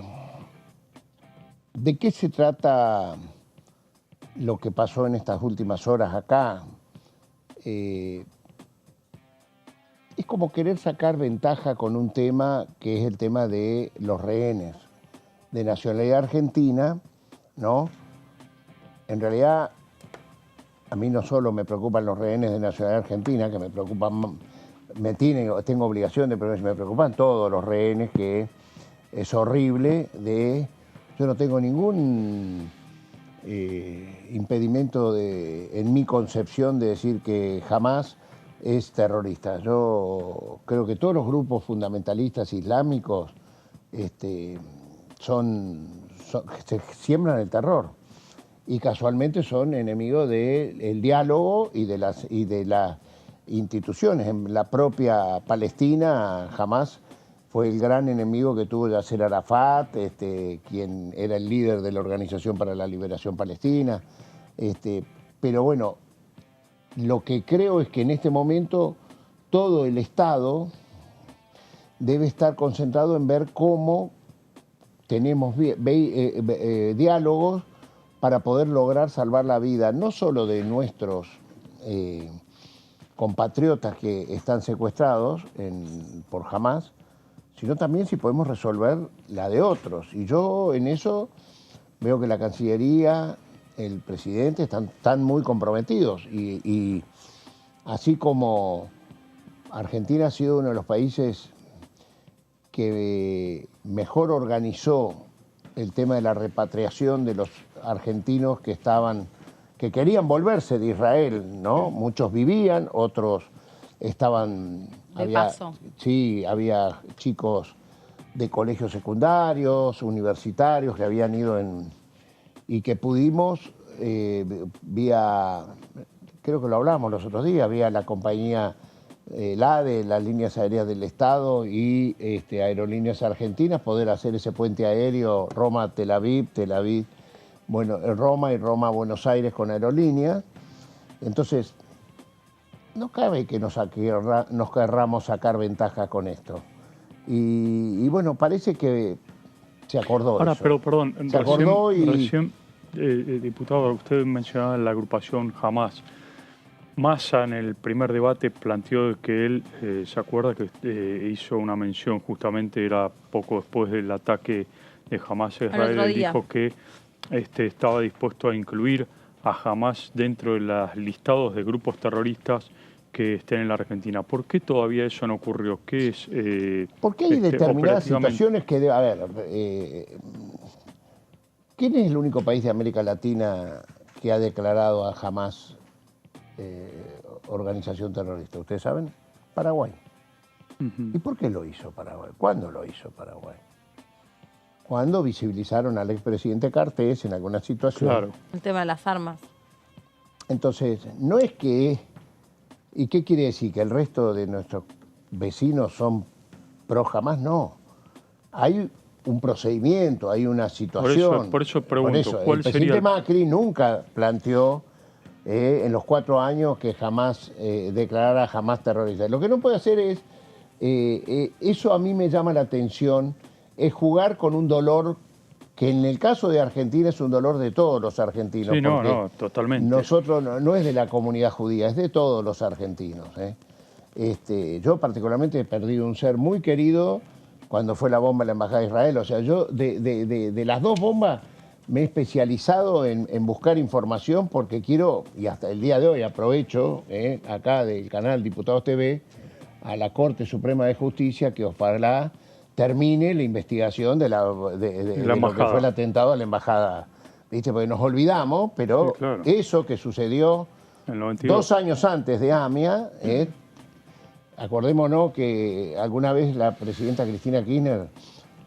¿de qué se trata lo que pasó en estas últimas horas acá? Es como querer sacar ventaja con un tema que es el tema de los rehenes de nacionalidad argentina, ¿no? En realidad, a mí no solo me preocupan los rehenes de nacionalidad argentina, que me preocupan, tengo obligación de preocuparme, me preocupan todos los rehenes, que es horrible. Yo no tengo ningún impedimento en mi concepción de decir que jamás es terrorista. Yo creo que todos los grupos fundamentalistas islámicos se siembran el terror y casualmente son enemigos del diálogo y de las instituciones. En la propia Palestina jamás fue el gran enemigo que tuvo Yasser Arafat, quien era el líder de la Organización para la Liberación Palestina. Pero bueno, lo que creo es que en este momento todo el Estado debe estar concentrado en ver cómo tenemos diálogos para poder lograr salvar la vida, no solo de nuestros compatriotas que están secuestrados por Hamás, sino también si podemos resolver la de otros. Y yo en eso veo que la Cancillería, el presidente están muy comprometidos y así como Argentina ha sido uno de los países que mejor organizó el tema de la repatriación de los argentinos que querían volverse de Israel, ¿no? Muchos vivían, otros estaban... paso. Sí, había chicos de colegios secundarios, universitarios que habían ido y que pudimos, creo que lo hablamos los otros días, vía la compañía LADE, las líneas aéreas del Estado y Aerolíneas Argentinas, poder hacer ese puente aéreo Roma-Tel Aviv, Roma y Roma-Buenos Aires con aerolíneas. Entonces, no cabe que nos querramos sacar ventaja con esto. Y bueno, parece que se acordó. Ahora, eso. pero perdón, se acordó recién, diputado, usted mencionaba la agrupación Hamás. Massa en el primer debate planteó que él, se acuerda que hizo una mención, justamente era poco después del ataque de Hamas a Israel. Él dijo que estaba dispuesto a incluir a Hamas dentro de los listados de grupos terroristas que estén en la Argentina. ¿Por qué todavía eso no ocurrió? ¿Qué es? Porque hay determinadas situaciones que... A ver, ¿quién es el único país de América Latina que ha declarado a Hamas organización terrorista? ¿Ustedes saben? Paraguay. ¿Y por qué lo hizo Paraguay? ¿Cuándo lo hizo Paraguay? Cuando visibilizaron al expresidente Cartés en alguna situación. Claro. El tema de las armas. Entonces, no es que... ¿Y qué quiere decir? ¿Que el resto de nuestros vecinos son pro Hamas? No. Hay un procedimiento, hay una situación. Por eso pregunto, ¿cuál el presidente Macri nunca planteó en los 4 años que jamás declarara Hamas terrorista. Lo que no puede hacer es, eso a mí me llama la atención, es jugar con un dolor que en el caso de Argentina es un dolor de todos los argentinos. Sí, no, totalmente. Nosotros no es de la comunidad judía, es de todos los argentinos. Yo particularmente he perdido un ser muy querido cuando fue la bomba en la Embajada de Israel. O sea, yo de las 2 bombas me he especializado en buscar información porque quiero, y hasta el día de hoy aprovecho, acá del canal Diputados TV, a la Corte Suprema de Justicia que ojalá termine la investigación de lo que fue el atentado a la embajada. ¿Viste? Porque nos olvidamos, pero sí, claro, eso que sucedió 2 años antes de AMIA, acordémonos que alguna vez la presidenta Cristina Kirchner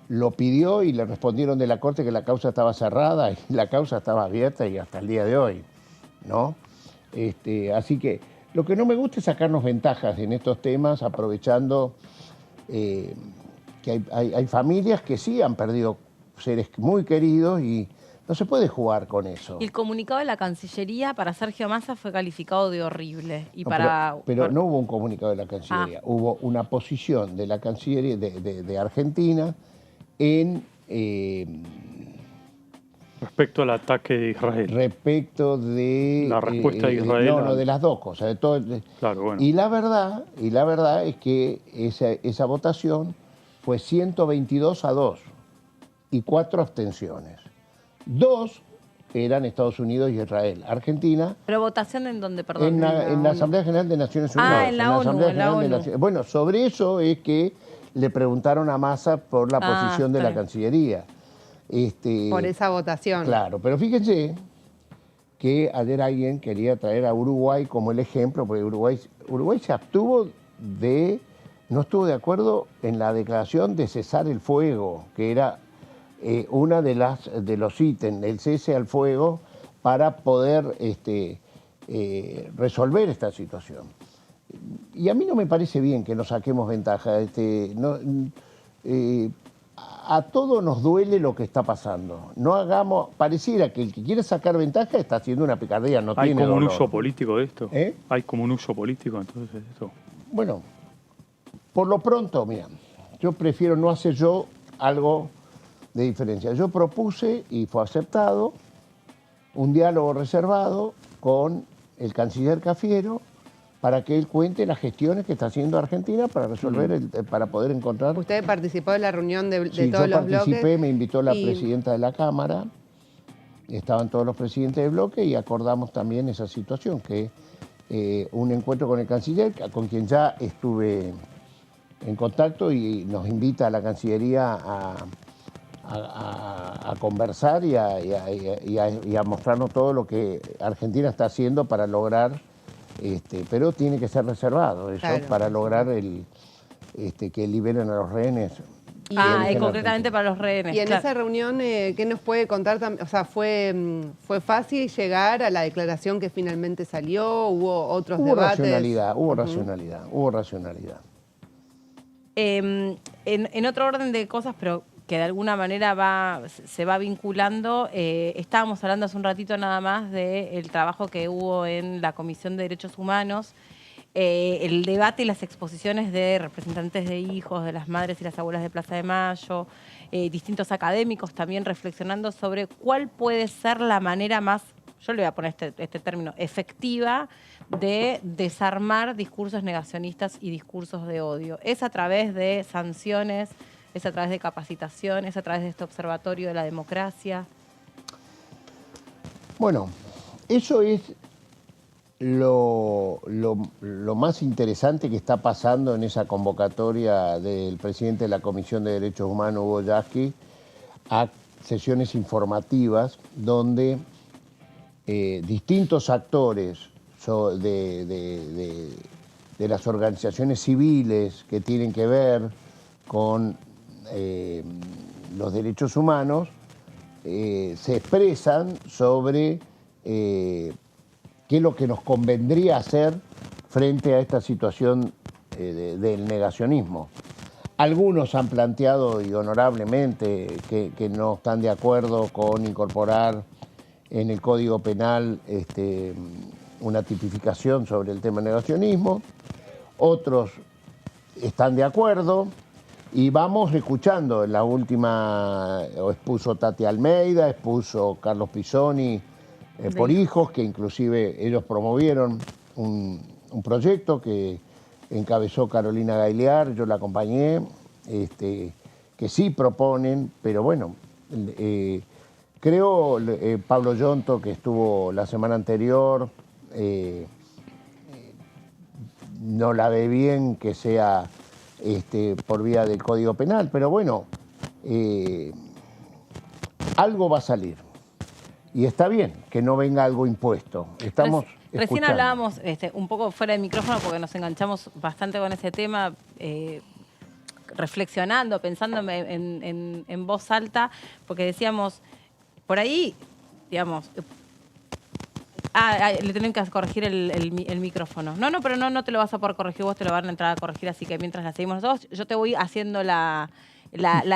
lo pidió y le respondieron de la Corte que la causa estaba cerrada y la causa estaba abierta y hasta el día de hoy, ¿no? Así que lo que no me gusta es sacarnos ventajas en estos temas, aprovechando que hay familias que sí han perdido seres muy queridos y no se puede jugar con eso. Y el comunicado de la Cancillería para Sergio Massa fue calificado de horrible. Y no, pero no hubo un comunicado de la Cancillería, hubo una posición de la Cancillería de Argentina en... respecto al ataque de Israel. Respecto de... La respuesta de Israel. No, de las dos cosas. De todo, claro, bueno. Y la verdad es que esa votación fue 122-2 y 4 abstenciones. 2 eran Estados Unidos y Israel. Argentina... ¿Pero votación en dónde, perdón? En la Asamblea General de Naciones Unidas. En la ONU. Bueno, sobre eso es que le preguntaron a Massa por la posición de la Cancillería. Por esa votación. Claro, pero fíjense que ayer alguien quería traer a Uruguay como el ejemplo, porque Uruguay se abstuvo no estuvo de acuerdo en la declaración de cesar el fuego, que era una de los ítems, el cese al fuego, para poder resolver esta situación. Y a mí no me parece bien que nos saquemos ventaja. A todos nos duele lo que está pasando. No hagamos... Pareciera que el que quiere sacar ventaja está haciendo una picardía, no tiene dolor. ¿Hay como un uso político de esto? ¿Hay como un uso político entonces de esto? Bueno, por lo pronto, mira, yo prefiero no hacer yo algo de diferencia. Yo propuse, y fue aceptado, un diálogo reservado con el canciller Cafiero para que él cuente las gestiones que está haciendo Argentina para resolver, para poder encontrar... ¿Usted participó de la reunión de sí, todos los bloques? Sí, yo participé, me invitó la presidenta de la Cámara, estaban todos los presidentes de bloque y acordamos también esa situación, que un encuentro con el canciller, con quien ya estuve en contacto y nos invita a la Cancillería a conversar y a mostrarnos todo lo que Argentina está haciendo para lograr, pero tiene que ser reservado eso, claro, para lograr que liberen a los rehenes. Concretamente para los rehenes. Y en esa reunión, ¿qué nos puede contar? O sea, ¿fue fácil llegar a la declaración que finalmente salió? ¿Hubo otros debates? Hubo racionalidad. En otro orden de cosas, pero que de alguna manera se va vinculando, estábamos hablando hace un ratito nada más del trabajo que hubo en la Comisión de Derechos Humanos, el debate y las exposiciones de representantes de hijos, de las madres y las abuelas de Plaza de Mayo, distintos académicos también reflexionando sobre cuál puede ser la manera más, yo le voy a poner este término, efectiva de desarmar discursos negacionistas y discursos de odio. Es a través de sanciones, ¿Es a través de capacitación? ¿Es a través de este observatorio de la democracia? Bueno, eso es lo más interesante que está pasando en esa convocatoria del presidente de la Comisión de Derechos Humanos, Hugo Yasky, a sesiones informativas donde distintos actores de las organizaciones civiles que tienen que ver con los derechos humanos se expresan sobre qué es lo que nos convendría hacer frente a esta situación del negacionismo. Algunos han planteado, y honorablemente, que no están de acuerdo con incorporar en el Código Penal una tipificación sobre el tema negacionismo. Otros están de acuerdo y vamos escuchando. En la última expuso Tati Almeida, expuso Carlos Pisoni por Hijos, que inclusive ellos promovieron un proyecto que encabezó Carolina Gailear, yo la acompañé, que sí proponen, pero bueno, creo Pablo Yonto, que estuvo la semana anterior, no la ve bien que sea por vía del Código Penal, pero bueno, algo va a salir. Y está bien que no venga algo impuesto. Estamos Recién escuchando. hablábamos un poco fuera de micrófono porque nos enganchamos bastante con ese tema, reflexionando, pensando en voz alta, porque decíamos, por ahí, digamos... le tienen que corregir el micrófono. No, pero no te lo vas a poder corregir vos, te lo van a entrar a corregir, así que mientras la seguimos nosotros, yo te voy haciendo la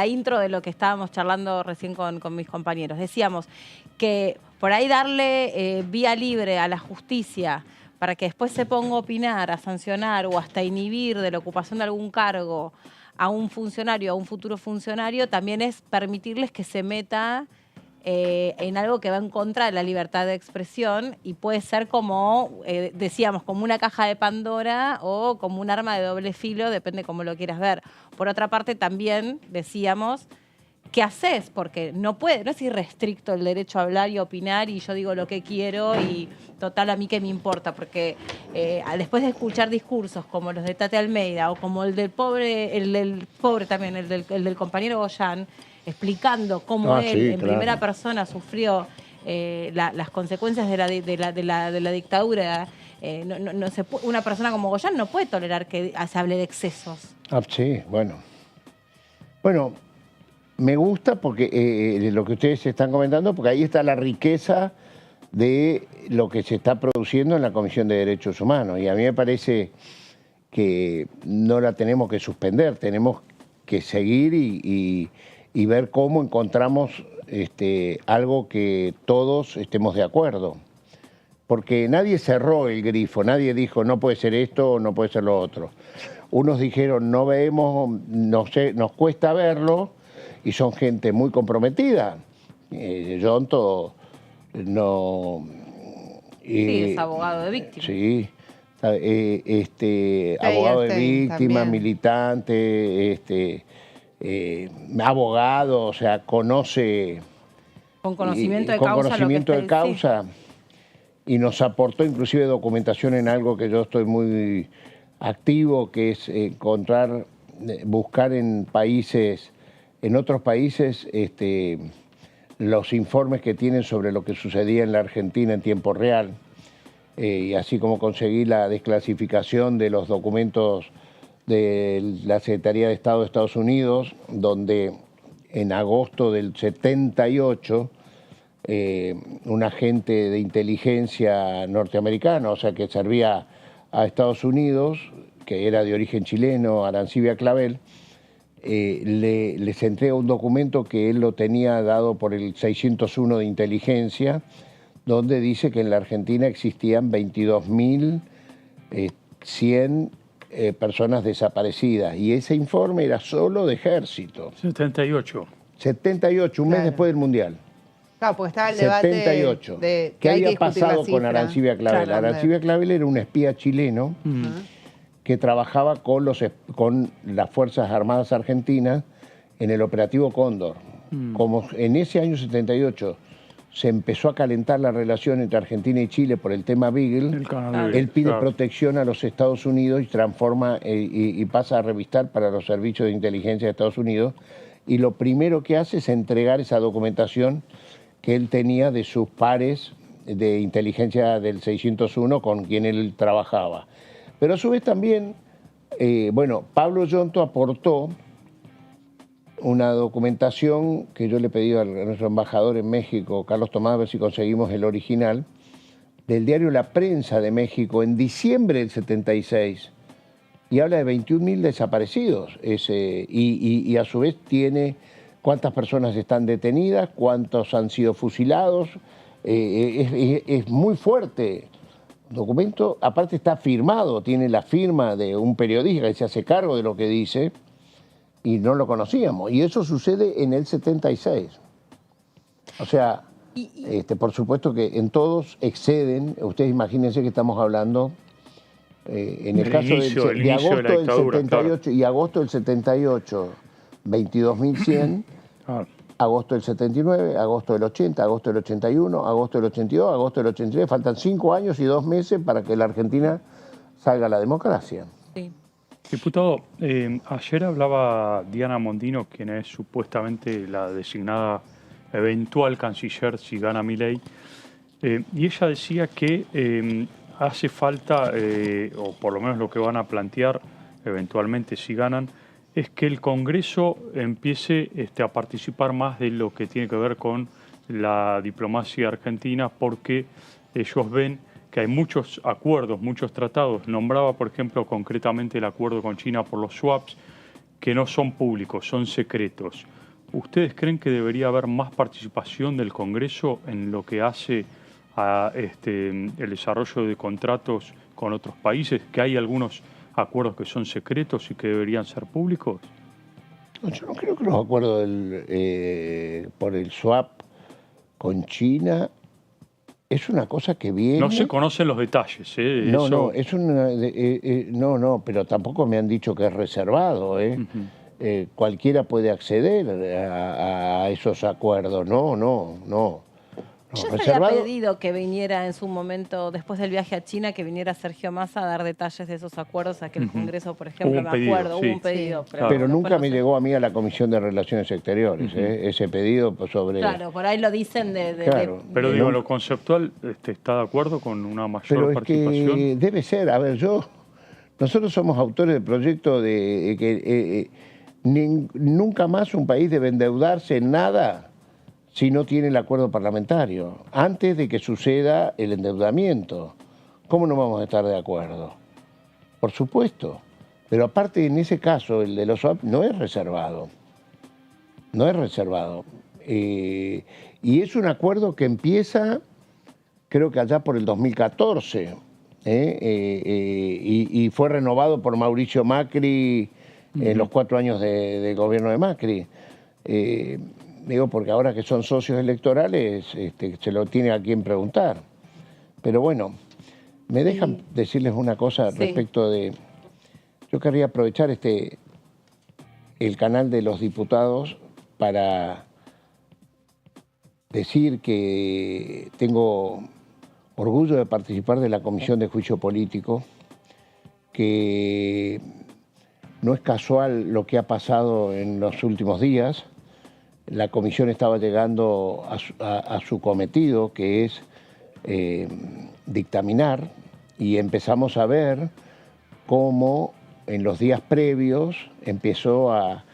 intro de lo que estábamos charlando recién con mis compañeros. Decíamos que por ahí darle vía libre a la justicia para que después se ponga a opinar, a sancionar o hasta inhibir de la ocupación de algún cargo a un funcionario, a un futuro funcionario, también es permitirles que se meta en algo que va en contra de la libertad de expresión y puede ser como, decíamos, como una caja de Pandora o como un arma de doble filo, depende cómo lo quieras ver. Por otra parte, también decíamos, ¿qué haces? Porque no es irrestricto el derecho a hablar y opinar y yo digo lo que quiero y total a mí qué me importa, porque después de escuchar discursos como los de Tati Almeida o como el del pobre también, el del compañero Goyán, explicando cómo él en primera persona sufrió las consecuencias de la dictadura. Una persona como Goyán no puede tolerar que se hable de excesos. Sí, bueno. Bueno, me gusta porque lo que ustedes están comentando, porque ahí está la riqueza de lo que se está produciendo en la Comisión de Derechos Humanos. Y a mí me parece que no la tenemos que suspender, tenemos que seguir y ver cómo encontramos algo que todos estemos de acuerdo. Porque nadie cerró el grifo, nadie dijo no puede ser esto o no puede ser lo otro. Unos dijeron no vemos, no sé, nos cuesta verlo, y son gente muy comprometida. Yonto no... sí, es abogado de víctimas. Sí, abogado de víctimas, militante, abogado, o sea, conoce... Con conocimiento de con causa. Conocimiento de causa, y nos aportó inclusive documentación en algo que yo estoy muy activo, que es buscar en otros países, los informes que tienen sobre lo que sucedía en la Argentina en tiempo real, y así como conseguí la desclasificación de los documentos de la Secretaría de Estado de Estados Unidos, donde en agosto del 78 un agente de inteligencia norteamericano, o sea que servía a Estados Unidos, que era de origen chileno, Arancibia Clavel, les entrega un documento que él lo tenía dado por el 601 de inteligencia, donde dice que en la Argentina existían 22.100 personas desaparecidas, y ese informe era solo de ejército. 78. 78, un mes después del Mundial. Claro, porque estaba el debate 78. de ¿Qué hay que había discutir la pasado con cifra? Arancibia Clavel? Claro, Arancibia Clavel era un espía chileno que trabajaba con las Fuerzas Armadas Argentinas en el operativo Cóndor. Como en ese año 78 se empezó a calentar la relación entre Argentina y Chile por el tema Beagle, él pide protección a los Estados Unidos y transforma y pasa a revistar para los servicios de inteligencia de Estados Unidos, y lo primero que hace es entregar esa documentación que él tenía de sus pares de inteligencia del 601 con quien él trabajaba. Pero a su vez también, bueno, Pablo Yonto aportó una documentación que yo le he pedido a nuestro embajador en México, Carlos Tomás, a ver si conseguimos el original, del diario La Prensa de México en diciembre del 76, y habla de 21.000 desaparecidos, y a su vez tiene cuántas personas están detenidas, cuántos han sido fusilados, es muy fuerte. El documento, aparte está firmado, tiene la firma de un periodista que se hace cargo de lo que dice, y no lo conocíamos. Y eso sucede en el 76. O sea, por supuesto que en todos exceden, ustedes imagínense que estamos hablando, en el caso de agosto del 78 y agosto del 78, 22.100, agosto del 79, agosto del 80, agosto del 81, agosto del 82, agosto del 83, faltan 5 años y 2 meses para que la Argentina salga a la democracia. Sí. Diputado, ayer hablaba Diana Mondino, quien es supuestamente la designada eventual canciller si gana Milei, y ella decía que hace falta, o por lo menos lo que van a plantear eventualmente si ganan, es que el Congreso empiece a participar más de lo que tiene que ver con la diplomacia argentina, porque ellos ven que hay muchos acuerdos, muchos tratados. Nombraba, por ejemplo, concretamente el acuerdo con China por los swaps, que no son públicos, son secretos. ¿Ustedes creen que debería haber más participación del Congreso en lo que hace a el desarrollo de contratos con otros países, que hay algunos acuerdos que son secretos y que deberían ser públicos? Yo no creo que los acuerdos por el swap con China es una cosa que viene... No se conocen los detalles, ¿eh? No, Eso... no, es no, pero tampoco me han dicho que es reservado, ¿eh? Cualquiera puede acceder a esos acuerdos, no. Yo se había pedido que viniera en su momento, después del viaje a China, que viniera Sergio Massa a dar detalles de esos acuerdos, a que el Congreso, por ejemplo, hubo un pedido. Pero nunca me llegó a mí a la Comisión de Relaciones Exteriores, ese pedido sobre... Claro, por ahí lo dicen Pero digo, lo conceptual, ¿está de acuerdo con una mayor participación? Que debe ser, a ver, nosotros somos autores del proyecto de que nunca más un país debe endeudarse en nada si no tiene el acuerdo parlamentario, antes de que suceda el endeudamiento. ¿Cómo no vamos a estar de acuerdo? Por supuesto. Pero aparte, en ese caso, el de los swap no es reservado. No es reservado. Y es un acuerdo que empieza, creo que allá por el 2014, y fue renovado por Mauricio Macri en los 4 años de gobierno de Macri. Digo, porque ahora que son socios electorales, se lo tiene a quien preguntar. Pero bueno, me dejan decirles una cosa respecto de... Yo querría aprovechar el canal de los diputados para decir que tengo orgullo de participar de la Comisión de Juicio Político, que no es casual lo que ha pasado en los últimos días. La comisión estaba llegando a su cometido, que es dictaminar, y empezamos a ver cómo en los días previos empezó a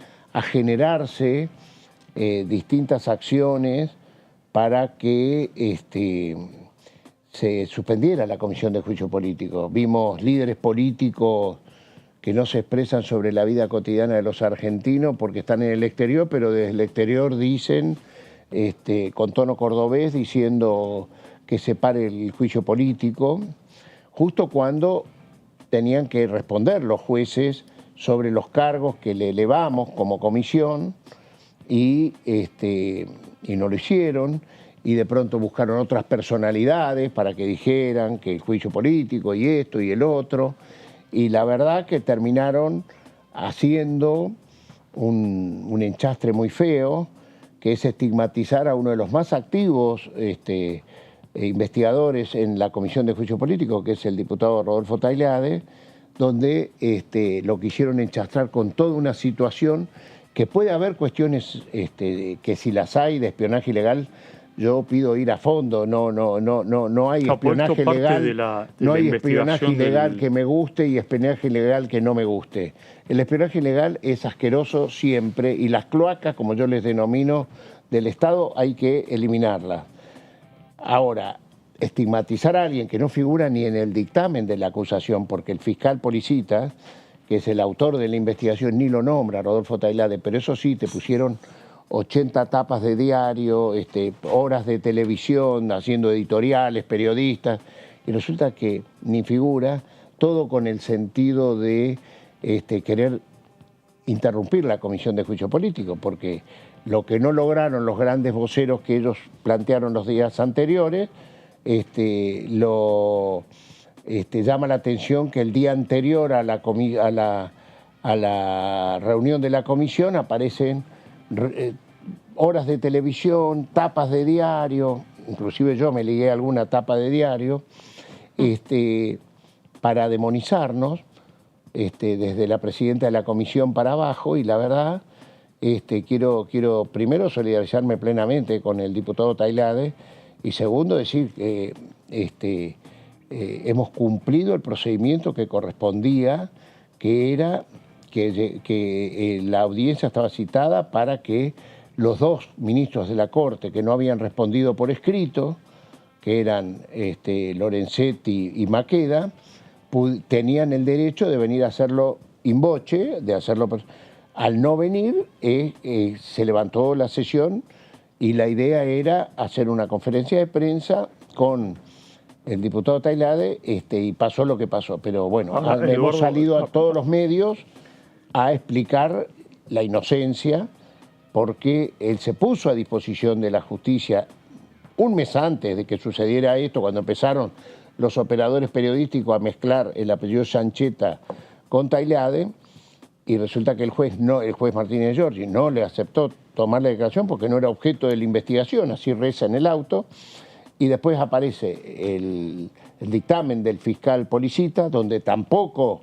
generarse distintas acciones para que se suspendiera la Comisión de Juicio Político. Vimos líderes políticos que no se expresan sobre la vida cotidiana de los argentinos porque están en el exterior, pero desde el exterior dicen, con tono cordobés, diciendo que se pare el juicio político, justo cuando tenían que responder los jueces sobre los cargos que le elevamos como comisión, y no lo hicieron, y de pronto buscaron otras personalidades para que dijeran que el juicio político y esto y el otro, y la verdad que terminaron haciendo un enchastre muy feo, que es estigmatizar a uno de los más activos investigadores en la Comisión de Juicio Político, que es el diputado Rodolfo Tailade, donde lo quisieron enchastrar con toda una situación que puede haber cuestiones que si las hay de espionaje ilegal, yo pido ir a fondo, no hay espionaje ilegal, no hay espionaje ilegal que me guste y espionaje ilegal que no me guste. El espionaje ilegal es asqueroso siempre y las cloacas, como yo les denomino, del Estado hay que eliminarlas. Ahora, estigmatizar a alguien que no figura ni en el dictamen de la acusación, porque el fiscal Policita, que es el autor de la investigación, ni lo nombra, Rodolfo Tailade, pero eso sí, te pusieron 80 tapas de diario, horas de televisión, haciendo editoriales, periodistas, y resulta que ni figura, todo con el sentido de querer interrumpir la Comisión de Juicio Político, porque lo que no lograron los grandes voceros que ellos plantearon los días anteriores, llama la atención que el día anterior a la reunión de la comisión aparecen horas de televisión, tapas de diario, inclusive yo me ligué a alguna tapa de diario, para demonizarnos, desde la presidenta de la comisión para abajo, y la verdad, quiero primero solidarizarme plenamente con el diputado Tailade, y segundo decir que hemos cumplido el procedimiento que correspondía, que era que la audiencia estaba citada para que los dos ministros de la Corte que no habían respondido por escrito, que eran Lorenzetti y Maqueda, tenían el derecho de venir a hacerlo in voce, de hacerlo. Al no venir, se levantó la sesión y la idea era hacer una conferencia de prensa con el diputado Tailade, y pasó lo que pasó. Pero bueno, hemos salido a todos los medios a explicar la inocencia, porque él se puso a disposición de la justicia un mes antes de que sucediera esto, cuando empezaron los operadores periodísticos a mezclar el apellido Sancheta con Tailade, y resulta que el juez Martínez Giorgi no le aceptó tomar la declaración porque no era objeto de la investigación, así reza en el auto, y después aparece el dictamen del fiscal Policita, donde tampoco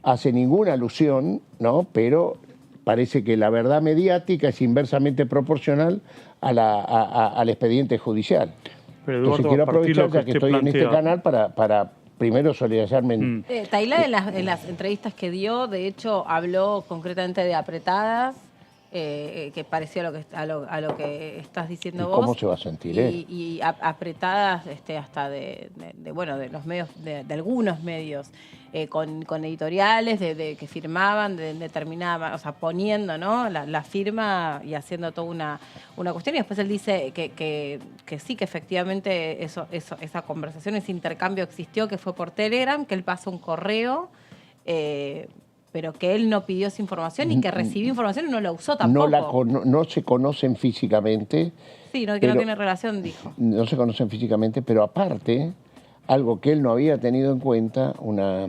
hace ninguna alusión, ¿no? Pero parece que la verdad mediática es inversamente proporcional al expediente judicial. Pero Eduardo, entonces quiero aprovechar, ya que estoy en este canal, para primero solidarizarme. Tailade en las entrevistas que dio, de hecho, habló concretamente de apretadas, que pareció a lo que estás diciendo vos. ¿Cómo se va a sentir él? Y apretadas hasta de los medios, de algunos medios, con editoriales de que firmaban de determinada, o sea, poniendo, ¿no?, la firma y haciendo toda una cuestión. Y después él dice que sí, que efectivamente esa conversación, ese intercambio existió, que fue por Telegram, que él pasó un correo, pero que él no pidió esa información y que recibió información y no la usó tampoco. No se conocen físicamente. Sí, que no tiene relación, dijo. No se conocen físicamente, pero aparte, algo que él no había tenido en cuenta, una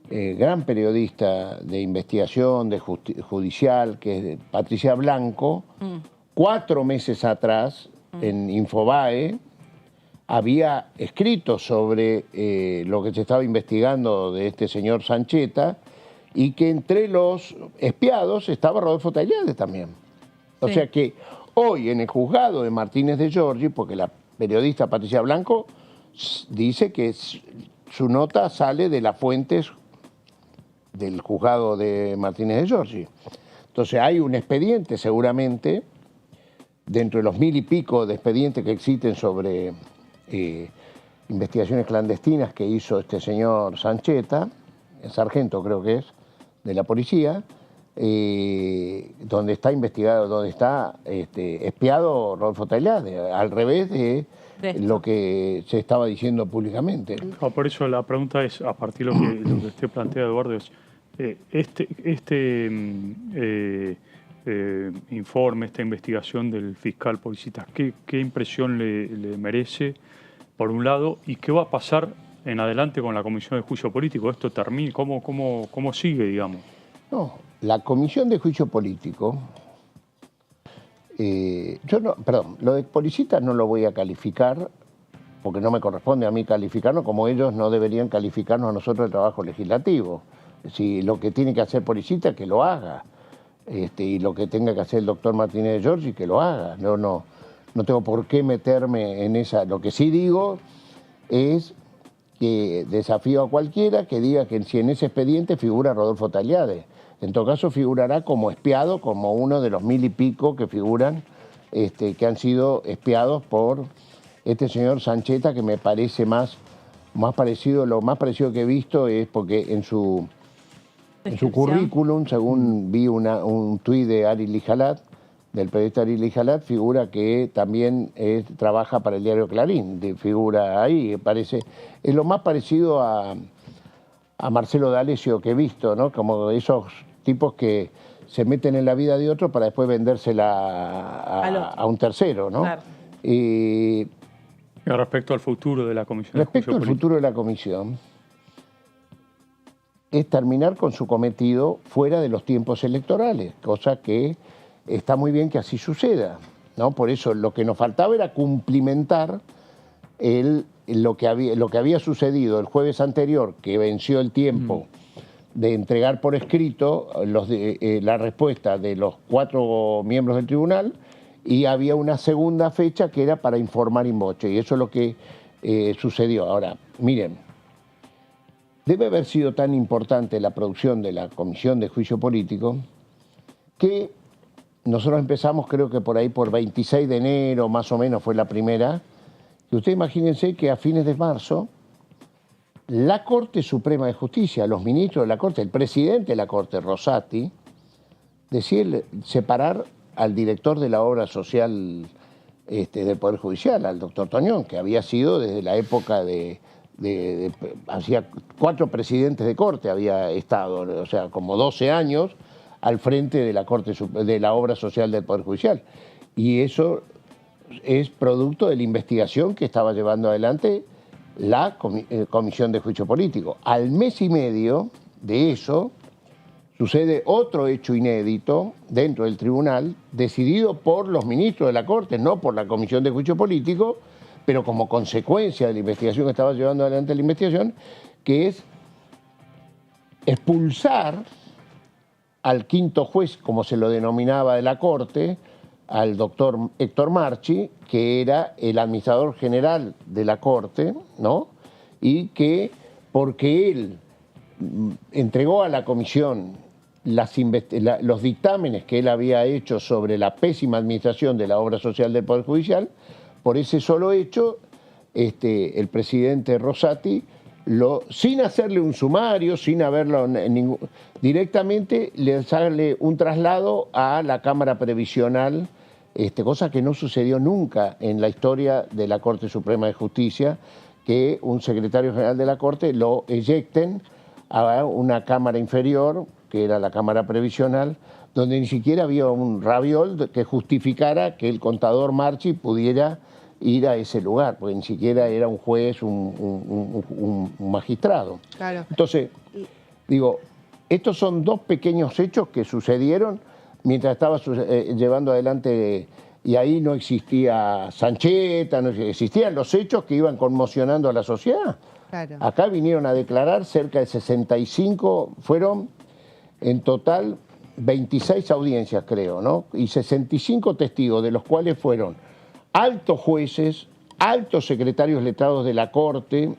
gran periodista de investigación, judicial, que es Patricia Blanco, 4 meses atrás, en Infobae, había escrito sobre lo que se estaba investigando de este señor Sancheta, y que entre los espiados estaba Rodolfo Tailade también. O sea que hoy en el juzgado de Martínez de Giorgi, porque la periodista Patricia Blanco dice que su nota sale de las fuentes del juzgado de Martínez de Giorgi. Entonces hay un expediente seguramente, dentro de los 1000 y pico de expedientes que existen sobre investigaciones clandestinas que hizo este señor Sancheta, el sargento creo que es, de la policía, donde está investigado, donde está espiado Rodolfo Tailade, al revés de lo que se estaba diciendo públicamente. Por eso la pregunta es, a partir de lo que usted plantea, Eduardo, es informe, esta investigación del fiscal Policita, ¿qué impresión le merece, por un lado, y qué va a pasar en adelante con la Comisión de Juicio Político? ¿Esto termina? ¿Cómo sigue, digamos? No, la Comisión de Juicio Político, lo de Policita no lo voy a calificar, porque no me corresponde a mí calificarnos, como ellos no deberían calificarnos a nosotros el trabajo legislativo. Si lo que tiene que hacer Policita, que lo haga. Y lo que tenga que hacer el doctor Martínez de Giorgi, que lo haga. No tengo por qué meterme en esa. Lo que sí digo es que desafío a cualquiera que diga que si en ese expediente figura Rodolfo Tagliade. En todo caso figurará como espiado, como uno de los 1000 y pico que figuran, que han sido espiados por este señor Sancheta, que me parece más parecido, lo más parecido que he visto es porque en su currículum, según vi un tuit de Ari Lijalat, del periodista Ari Lijalat, figura que también trabaja para el diario Clarín, figura ahí, es lo más parecido a Marcelo D'Alessio que he visto, ¿no? Como esos tipos que se meten en la vida de otro para después vendérsela a un tercero, ¿no? Claro. Y respecto al futuro de la Comisión. Respecto al futuro de la Comisión, es terminar con su cometido fuera de los tiempos electorales, cosa que está muy bien que así suceda, ¿no? Por eso lo que nos faltaba era cumplimentar lo que había sucedido el jueves anterior, que venció el tiempo de entregar por escrito la respuesta de los 4 miembros del tribunal, y había una segunda fecha que era para informar in voce, y eso es lo que sucedió. Ahora, miren, debe haber sido tan importante la producción de la Comisión de Juicio Político que nosotros empezamos, creo que por ahí por 26 de enero, más o menos fue la primera, y ustedes imagínense que a fines de marzo la Corte Suprema de Justicia, los ministros de la Corte, el presidente de la Corte, Rosati, decide separar al director de la obra social del Poder Judicial, al doctor Toñón, que había sido desde la época hacía 4 presidentes de Corte había estado, o sea, como 12 años al frente de la Corte, de la obra social del Poder Judicial. Y eso es producto de la investigación que estaba llevando adelante la Comisión de Juicio Político. Al mes y medio de eso sucede otro hecho inédito dentro del tribunal, decidido por los ministros de la Corte, no por la Comisión de Juicio Político, pero como consecuencia de la investigación que estaba llevando adelante la investigación, que es expulsar al 5º juez, como se lo denominaba de la Corte, al doctor Héctor Marchi, que era el administrador general de la Corte, ¿no? Y que, porque él entregó a la Comisión los dictámenes que él había hecho sobre la pésima administración de la obra social del Poder Judicial, por ese solo hecho, el presidente Rosati, sin hacerle un sumario, sin haberlo directamente, le sale un traslado a la Cámara Previsional, cosa que no sucedió nunca en la historia de la Corte Suprema de Justicia, que un secretario general de la Corte lo eyecten a una Cámara inferior, que era la Cámara Previsional, donde ni siquiera había un raviol que justificara que el contador Marchi pudiera ir a ese lugar, porque ni siquiera era un juez, un magistrado. Claro. Entonces, digo, estos son 2 pequeños hechos que sucedieron mientras estaba llevando adelante, y ahí no existía Sancheta, no existían los hechos que iban conmocionando a la sociedad. Claro. Acá vinieron a declarar cerca de 65, fueron en total 26 audiencias, creo, ¿no? Y 65 testigos, de los cuales fueron altos jueces, altos secretarios letrados de la Corte,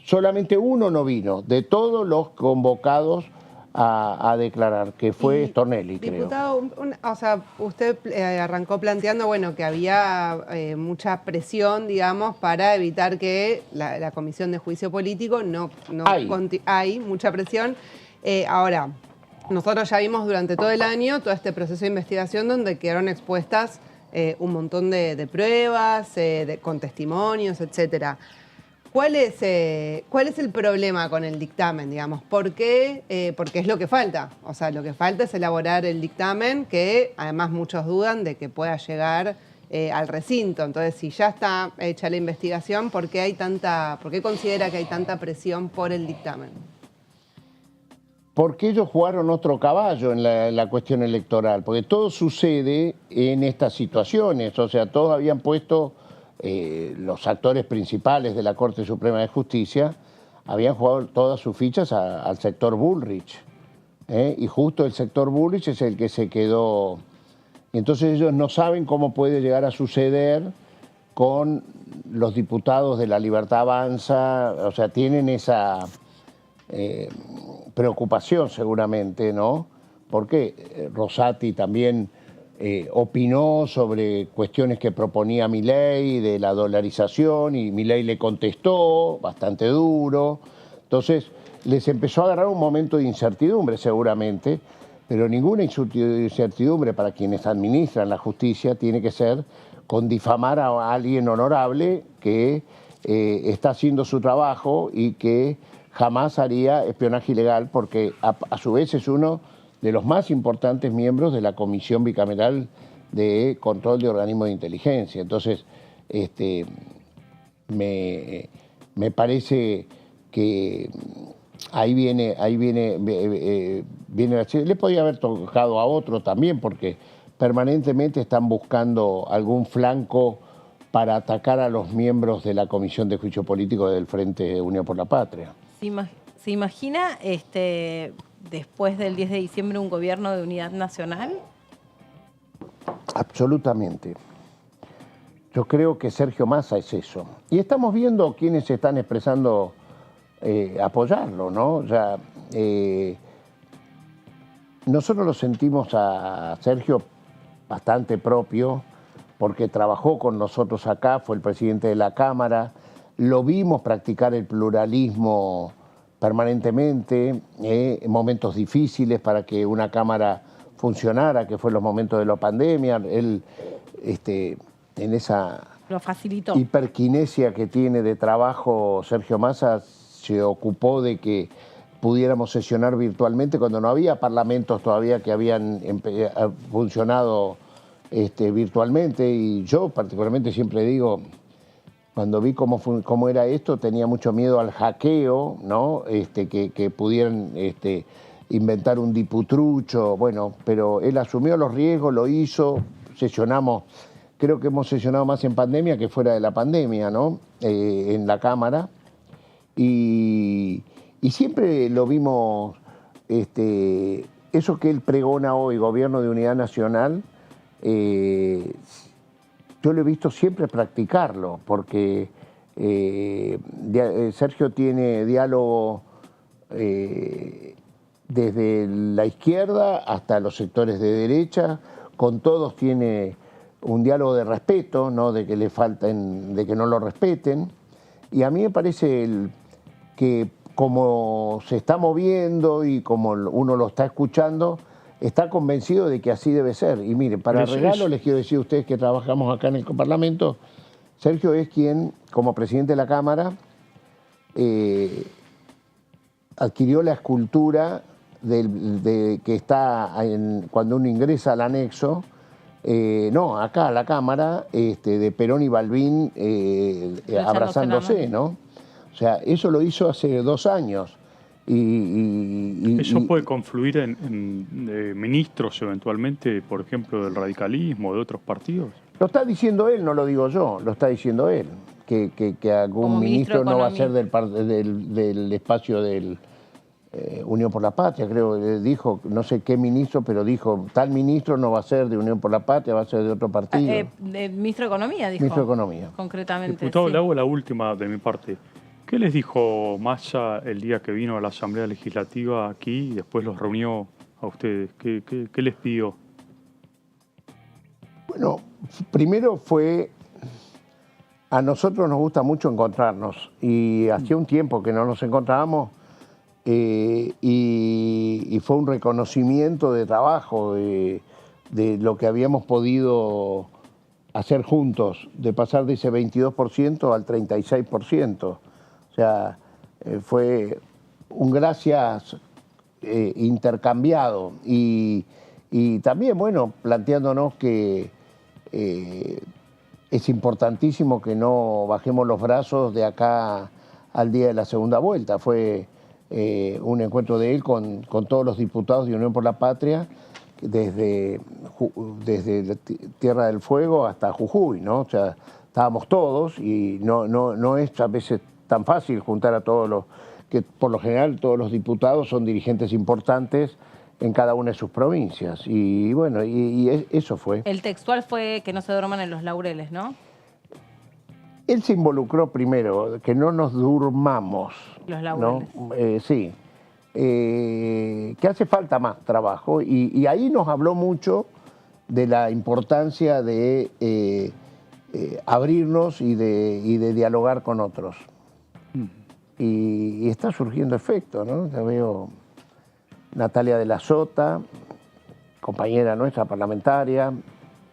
solamente uno no vino, de todos los convocados a declarar, que fue Stornelli, creo. Diputado, o sea, usted arrancó planteando, bueno, que había mucha presión, digamos, para evitar que la Comisión de Juicio Político hay mucha presión. Ahora, nosotros ya vimos durante todo el año todo este proceso de investigación donde quedaron expuestas un montón de pruebas, con testimonios, etcétera. ¿Cuál es el problema con el dictamen, digamos? ¿Por qué? Porque es lo que falta. O sea, lo que falta es elaborar el dictamen, que además muchos dudan de que pueda llegar al recinto. Entonces, si ya está hecha la investigación, ¿por qué considera que hay tanta presión por el dictamen? porque ellos jugaron otro caballo en la cuestión electoral, porque todo sucede en estas situaciones, o sea, todos habían puesto, los actores principales de la Corte Suprema de Justicia, habían jugado todas sus fichas al sector Bullrich, y justo el sector Bullrich es el que se quedó. Y entonces ellos no saben cómo puede llegar a suceder con los diputados de La Libertad Avanza, o sea, tienen esa preocupación seguramente, ¿no? Porque Rosati también opinó sobre cuestiones que proponía Milei de la dolarización y Milei le contestó bastante duro. Entonces les empezó a agarrar un momento de incertidumbre seguramente, pero ninguna incertidumbre para quienes administran la justicia tiene que ser con difamar a alguien honorable que está haciendo su trabajo y que jamás haría espionaje ilegal, porque a su vez es uno de los más importantes miembros de la Comisión Bicameral de Control de Organismos de Inteligencia. Entonces, me parece que ahí viene le podía haber tocado a otro también, porque permanentemente están buscando algún flanco para atacar a los miembros de la Comisión de Juicio Político del Frente Unión por la Patria. ¿Se imagina después del 10 de diciembre un gobierno de unidad nacional? Absolutamente. Yo creo que Sergio Massa es eso. Y estamos viendo quienes se están expresando apoyarlo, ¿no? O sea, nosotros lo sentimos a Sergio bastante propio, porque trabajó con nosotros acá, fue el presidente de la Cámara, lo vimos practicar el pluralismo permanentemente, en momentos difíciles para que una Cámara funcionara, que fue los momentos de la pandemia. Él, en esa lo facilitó. Hiperquinesia que tiene de trabajo, Sergio Massa se ocupó de que pudiéramos sesionar virtualmente cuando no había parlamentos todavía que habían funcionado virtualmente, y yo particularmente siempre digo, cuando vi cómo era esto, tenía mucho miedo al hackeo, ¿no? Que pudieran inventar un diputrucho, bueno, pero él asumió los riesgos, lo hizo, sesionamos, creo que hemos sesionado más en pandemia que fuera de la pandemia, ¿no? En la Cámara, y siempre lo vimos, eso que él pregona hoy, Gobierno de Unidad Nacional, yo lo he visto siempre practicarlo, porque Sergio tiene diálogo desde la izquierda hasta los sectores de derecha, con todos tiene un diálogo de respeto, no de que le falten, de que no lo respeten, y a mí me parece que como se está moviendo y como uno lo está escuchando, está convencido de que así debe ser. Y miren, para regalo les quiero decir a ustedes que trabajamos acá en el Parlamento, Sergio es quien, como presidente de la Cámara, adquirió la escultura que está cuando uno ingresa al anexo, acá a la Cámara, de Perón y Balbín abrazándose, ¿no? O sea, eso lo hizo hace 2 años. ¿Eso puede confluir en ministros eventualmente, por ejemplo, del radicalismo, de otros partidos? Lo está diciendo él, no lo digo yo, lo está diciendo él, que algún ministro no va a ser del espacio del Unión por la Patria, creo, dijo, no sé qué ministro, pero dijo, tal ministro no va a ser de Unión por la Patria, va a ser de otro partido. Ministro de Economía, dijo. Ministro de Economía. Concretamente. Diputado, sí. le hago la última de mi parte. ¿Qué les dijo Massa el día que vino a la Asamblea Legislativa aquí y después los reunió a ustedes? ¿Qué les pidió? Bueno, primero fue, a nosotros nos gusta mucho encontrarnos y hacía un tiempo que no nos encontrábamos y fue un reconocimiento de trabajo de lo que habíamos podido hacer juntos, de pasar de ese 22% al 36%. O sea, fue un gracias intercambiado y también, bueno, planteándonos que es importantísimo que no bajemos los brazos de acá al día de la segunda vuelta. Fue un encuentro de él con todos los diputados de Unión por la Patria, desde Tierra del Fuego hasta Jujuy, ¿no? O sea, estábamos todos y no es a veces tan fácil juntar a todos los, que por lo general todos los diputados son dirigentes importantes en cada una de sus provincias. Y bueno, eso fue. El textual fue que no se duerman en los laureles, ¿no? Él se involucró primero, que no nos durmamos. Los laureles. ¿No? Sí. Que hace falta más trabajo y ahí nos habló mucho de la importancia de abrirnos y de dialogar con otros. Y está surgiendo efecto, ¿no? Ya veo Natalia de la Sota, compañera nuestra parlamentaria,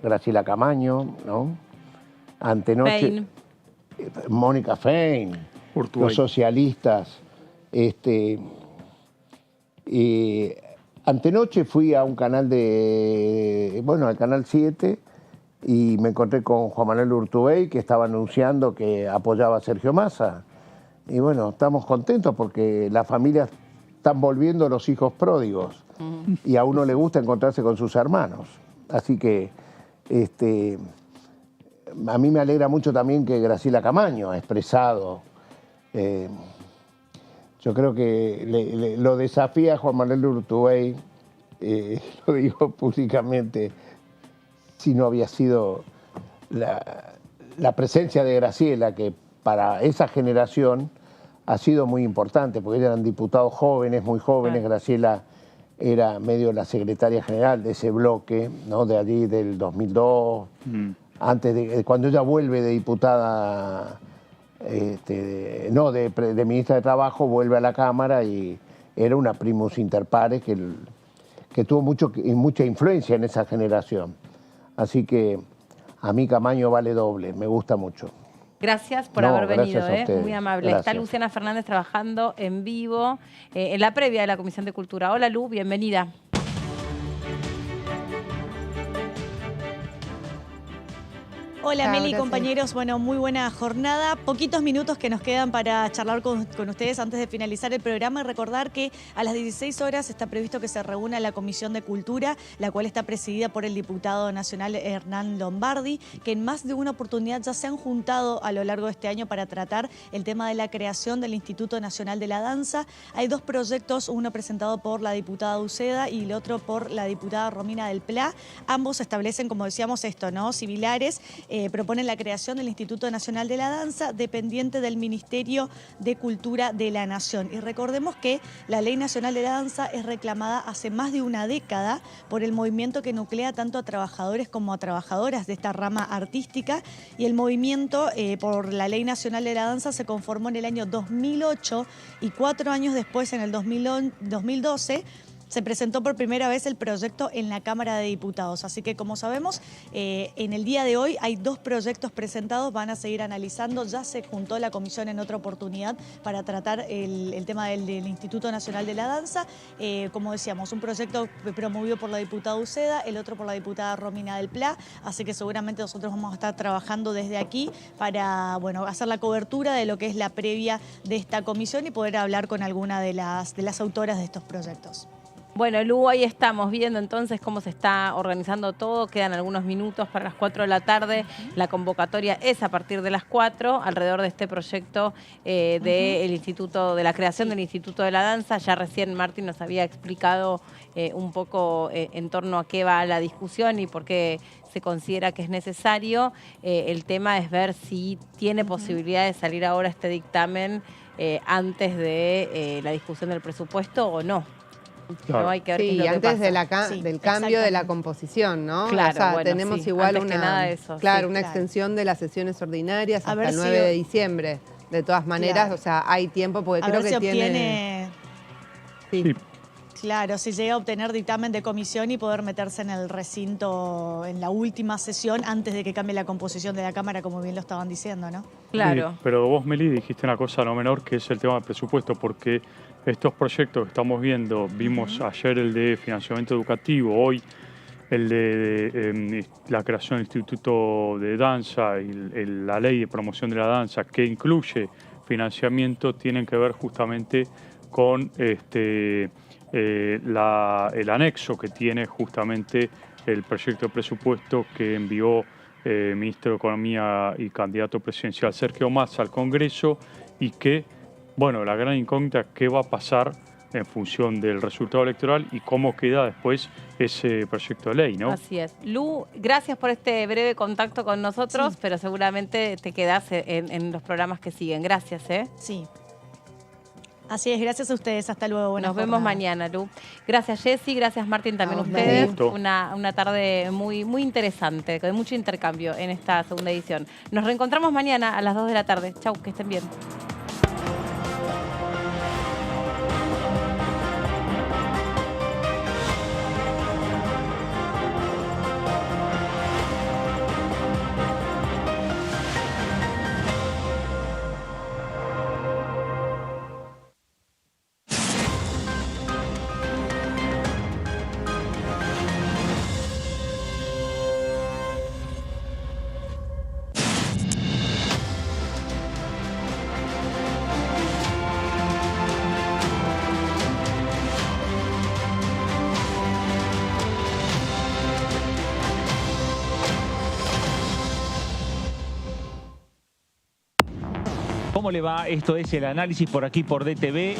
Graciela Camaño, ¿no? Antenoche, Fein. Mónica Fein, los socialistas. Antenoche fui a un canal al Canal 7 y me encontré con Juan Manuel Urtubey, que estaba anunciando que apoyaba a Sergio Massa. Y bueno, estamos contentos porque las familias están volviendo los hijos pródigos y a uno le gusta encontrarse con sus hermanos. Así que a mí me alegra mucho también que Graciela Camaño ha expresado. Yo creo que lo desafía Juan Manuel Urtubey, lo digo públicamente, si no había sido la presencia de Graciela, que para esa generación ha sido muy importante, porque ellos eran diputados jóvenes, muy jóvenes. Graciela era medio la secretaria general de ese bloque, ¿no? De allí del 2002, antes de cuando ella vuelve de diputada, de ministra de Trabajo, vuelve a la Cámara y era una primus inter pares que tuvo mucha influencia en esa generación. Así que a mí Camaño vale doble, me gusta mucho. Gracias por haber venido, muy amable. Gracias. Está Luciana Fernández trabajando en vivo en la previa de la Comisión de Cultura. Hola Lu, bienvenida. Hola Meli, Gracias. compañeros, bueno, muy buena jornada. Poquitos minutos que nos quedan para charlar con ustedes antes de finalizar el programa y recordar que a las 16 horas está previsto que se reúna la Comisión de Cultura, la cual está presidida por el diputado nacional Hernán Lombardi, que en más de una oportunidad ya se han juntado a lo largo de este año para tratar el tema de la creación del Instituto Nacional de la Danza. Hay dos proyectos, uno presentado por la diputada Uceda y el otro por la diputada Romina del Pla. Ambos establecen, como decíamos, esto, ¿no? Similares. Proponen la creación del Instituto Nacional de la Danza, dependiente del Ministerio de Cultura de la Nación. Y recordemos que la Ley Nacional de la Danza es reclamada hace más de una década por el movimiento que nuclea tanto a trabajadores como a trabajadoras de esta rama artística. Y el movimiento por la Ley Nacional de la Danza se conformó en el año 2008 y 4 años después, en el 2012, se presentó por primera vez el proyecto en la Cámara de Diputados. Así que, como sabemos, en el día de hoy hay 2 proyectos presentados, van a seguir analizando. Ya se juntó la comisión en otra oportunidad para tratar el tema del Instituto Nacional de la Danza. Como decíamos, un proyecto promovido por la diputada Uceda, el otro por la diputada Romina del Pla. Así que seguramente nosotros vamos a estar trabajando desde aquí para hacer la cobertura de lo que es la previa de esta comisión y poder hablar con alguna de las autoras de estos proyectos. Bueno, Lu, ahí estamos viendo entonces cómo se está organizando todo. Quedan algunos minutos para las 4 de la tarde. La convocatoria es a partir de las 4, alrededor de este proyecto del Instituto, de la creación del Instituto de la Danza. Ya recién Martín nos había explicado un poco en torno a qué va la discusión y por qué se considera que es necesario. El tema es ver si tiene posibilidad de salir ahora este dictamen antes de la discusión del presupuesto o no. Claro. No hay que ver qué es lo que antes pasa. del cambio de la composición, ¿no? Claro, o sea, bueno, tenemos sí, igual antes que nada eso, una extensión de las sesiones ordinarias hasta el 9 de diciembre. De todas maneras, o sea, hay tiempo porque creo que tiene... Sí. Claro, si llega a obtener dictamen de comisión y poder meterse en el recinto en la última sesión antes de que cambie la composición de la Cámara, como bien lo estaban diciendo, ¿no? Claro. Sí, pero vos, Meli, dijiste una cosa no menor, que es el tema del presupuesto, porque estos proyectos que estamos viendo, vimos ayer el de financiamiento educativo, hoy el de la creación del Instituto de Danza y la ley de promoción de la danza, que incluye financiamiento, tienen que ver justamente con el anexo que tiene justamente el proyecto de presupuesto que envió el ministro de Economía y candidato presidencial Sergio Massa al Congreso, y que, bueno, la gran incógnita, qué va a pasar en función del resultado electoral y cómo queda después ese proyecto de ley, ¿no? Así es. Lu, gracias por este breve contacto con nosotros, pero seguramente te quedás en los programas que siguen. Gracias, ¿eh? Sí. Así es, gracias a ustedes. Hasta luego. Nos vemos mañana, Lu. Gracias, Jessy. Gracias, Martín, también a ustedes. Una tarde muy, muy interesante, con mucho intercambio en esta segunda edición. Nos reencontramos mañana a las 2 de la tarde. Chau, que estén bien. ¿Cómo le va? Esto es el análisis por aquí por DTV.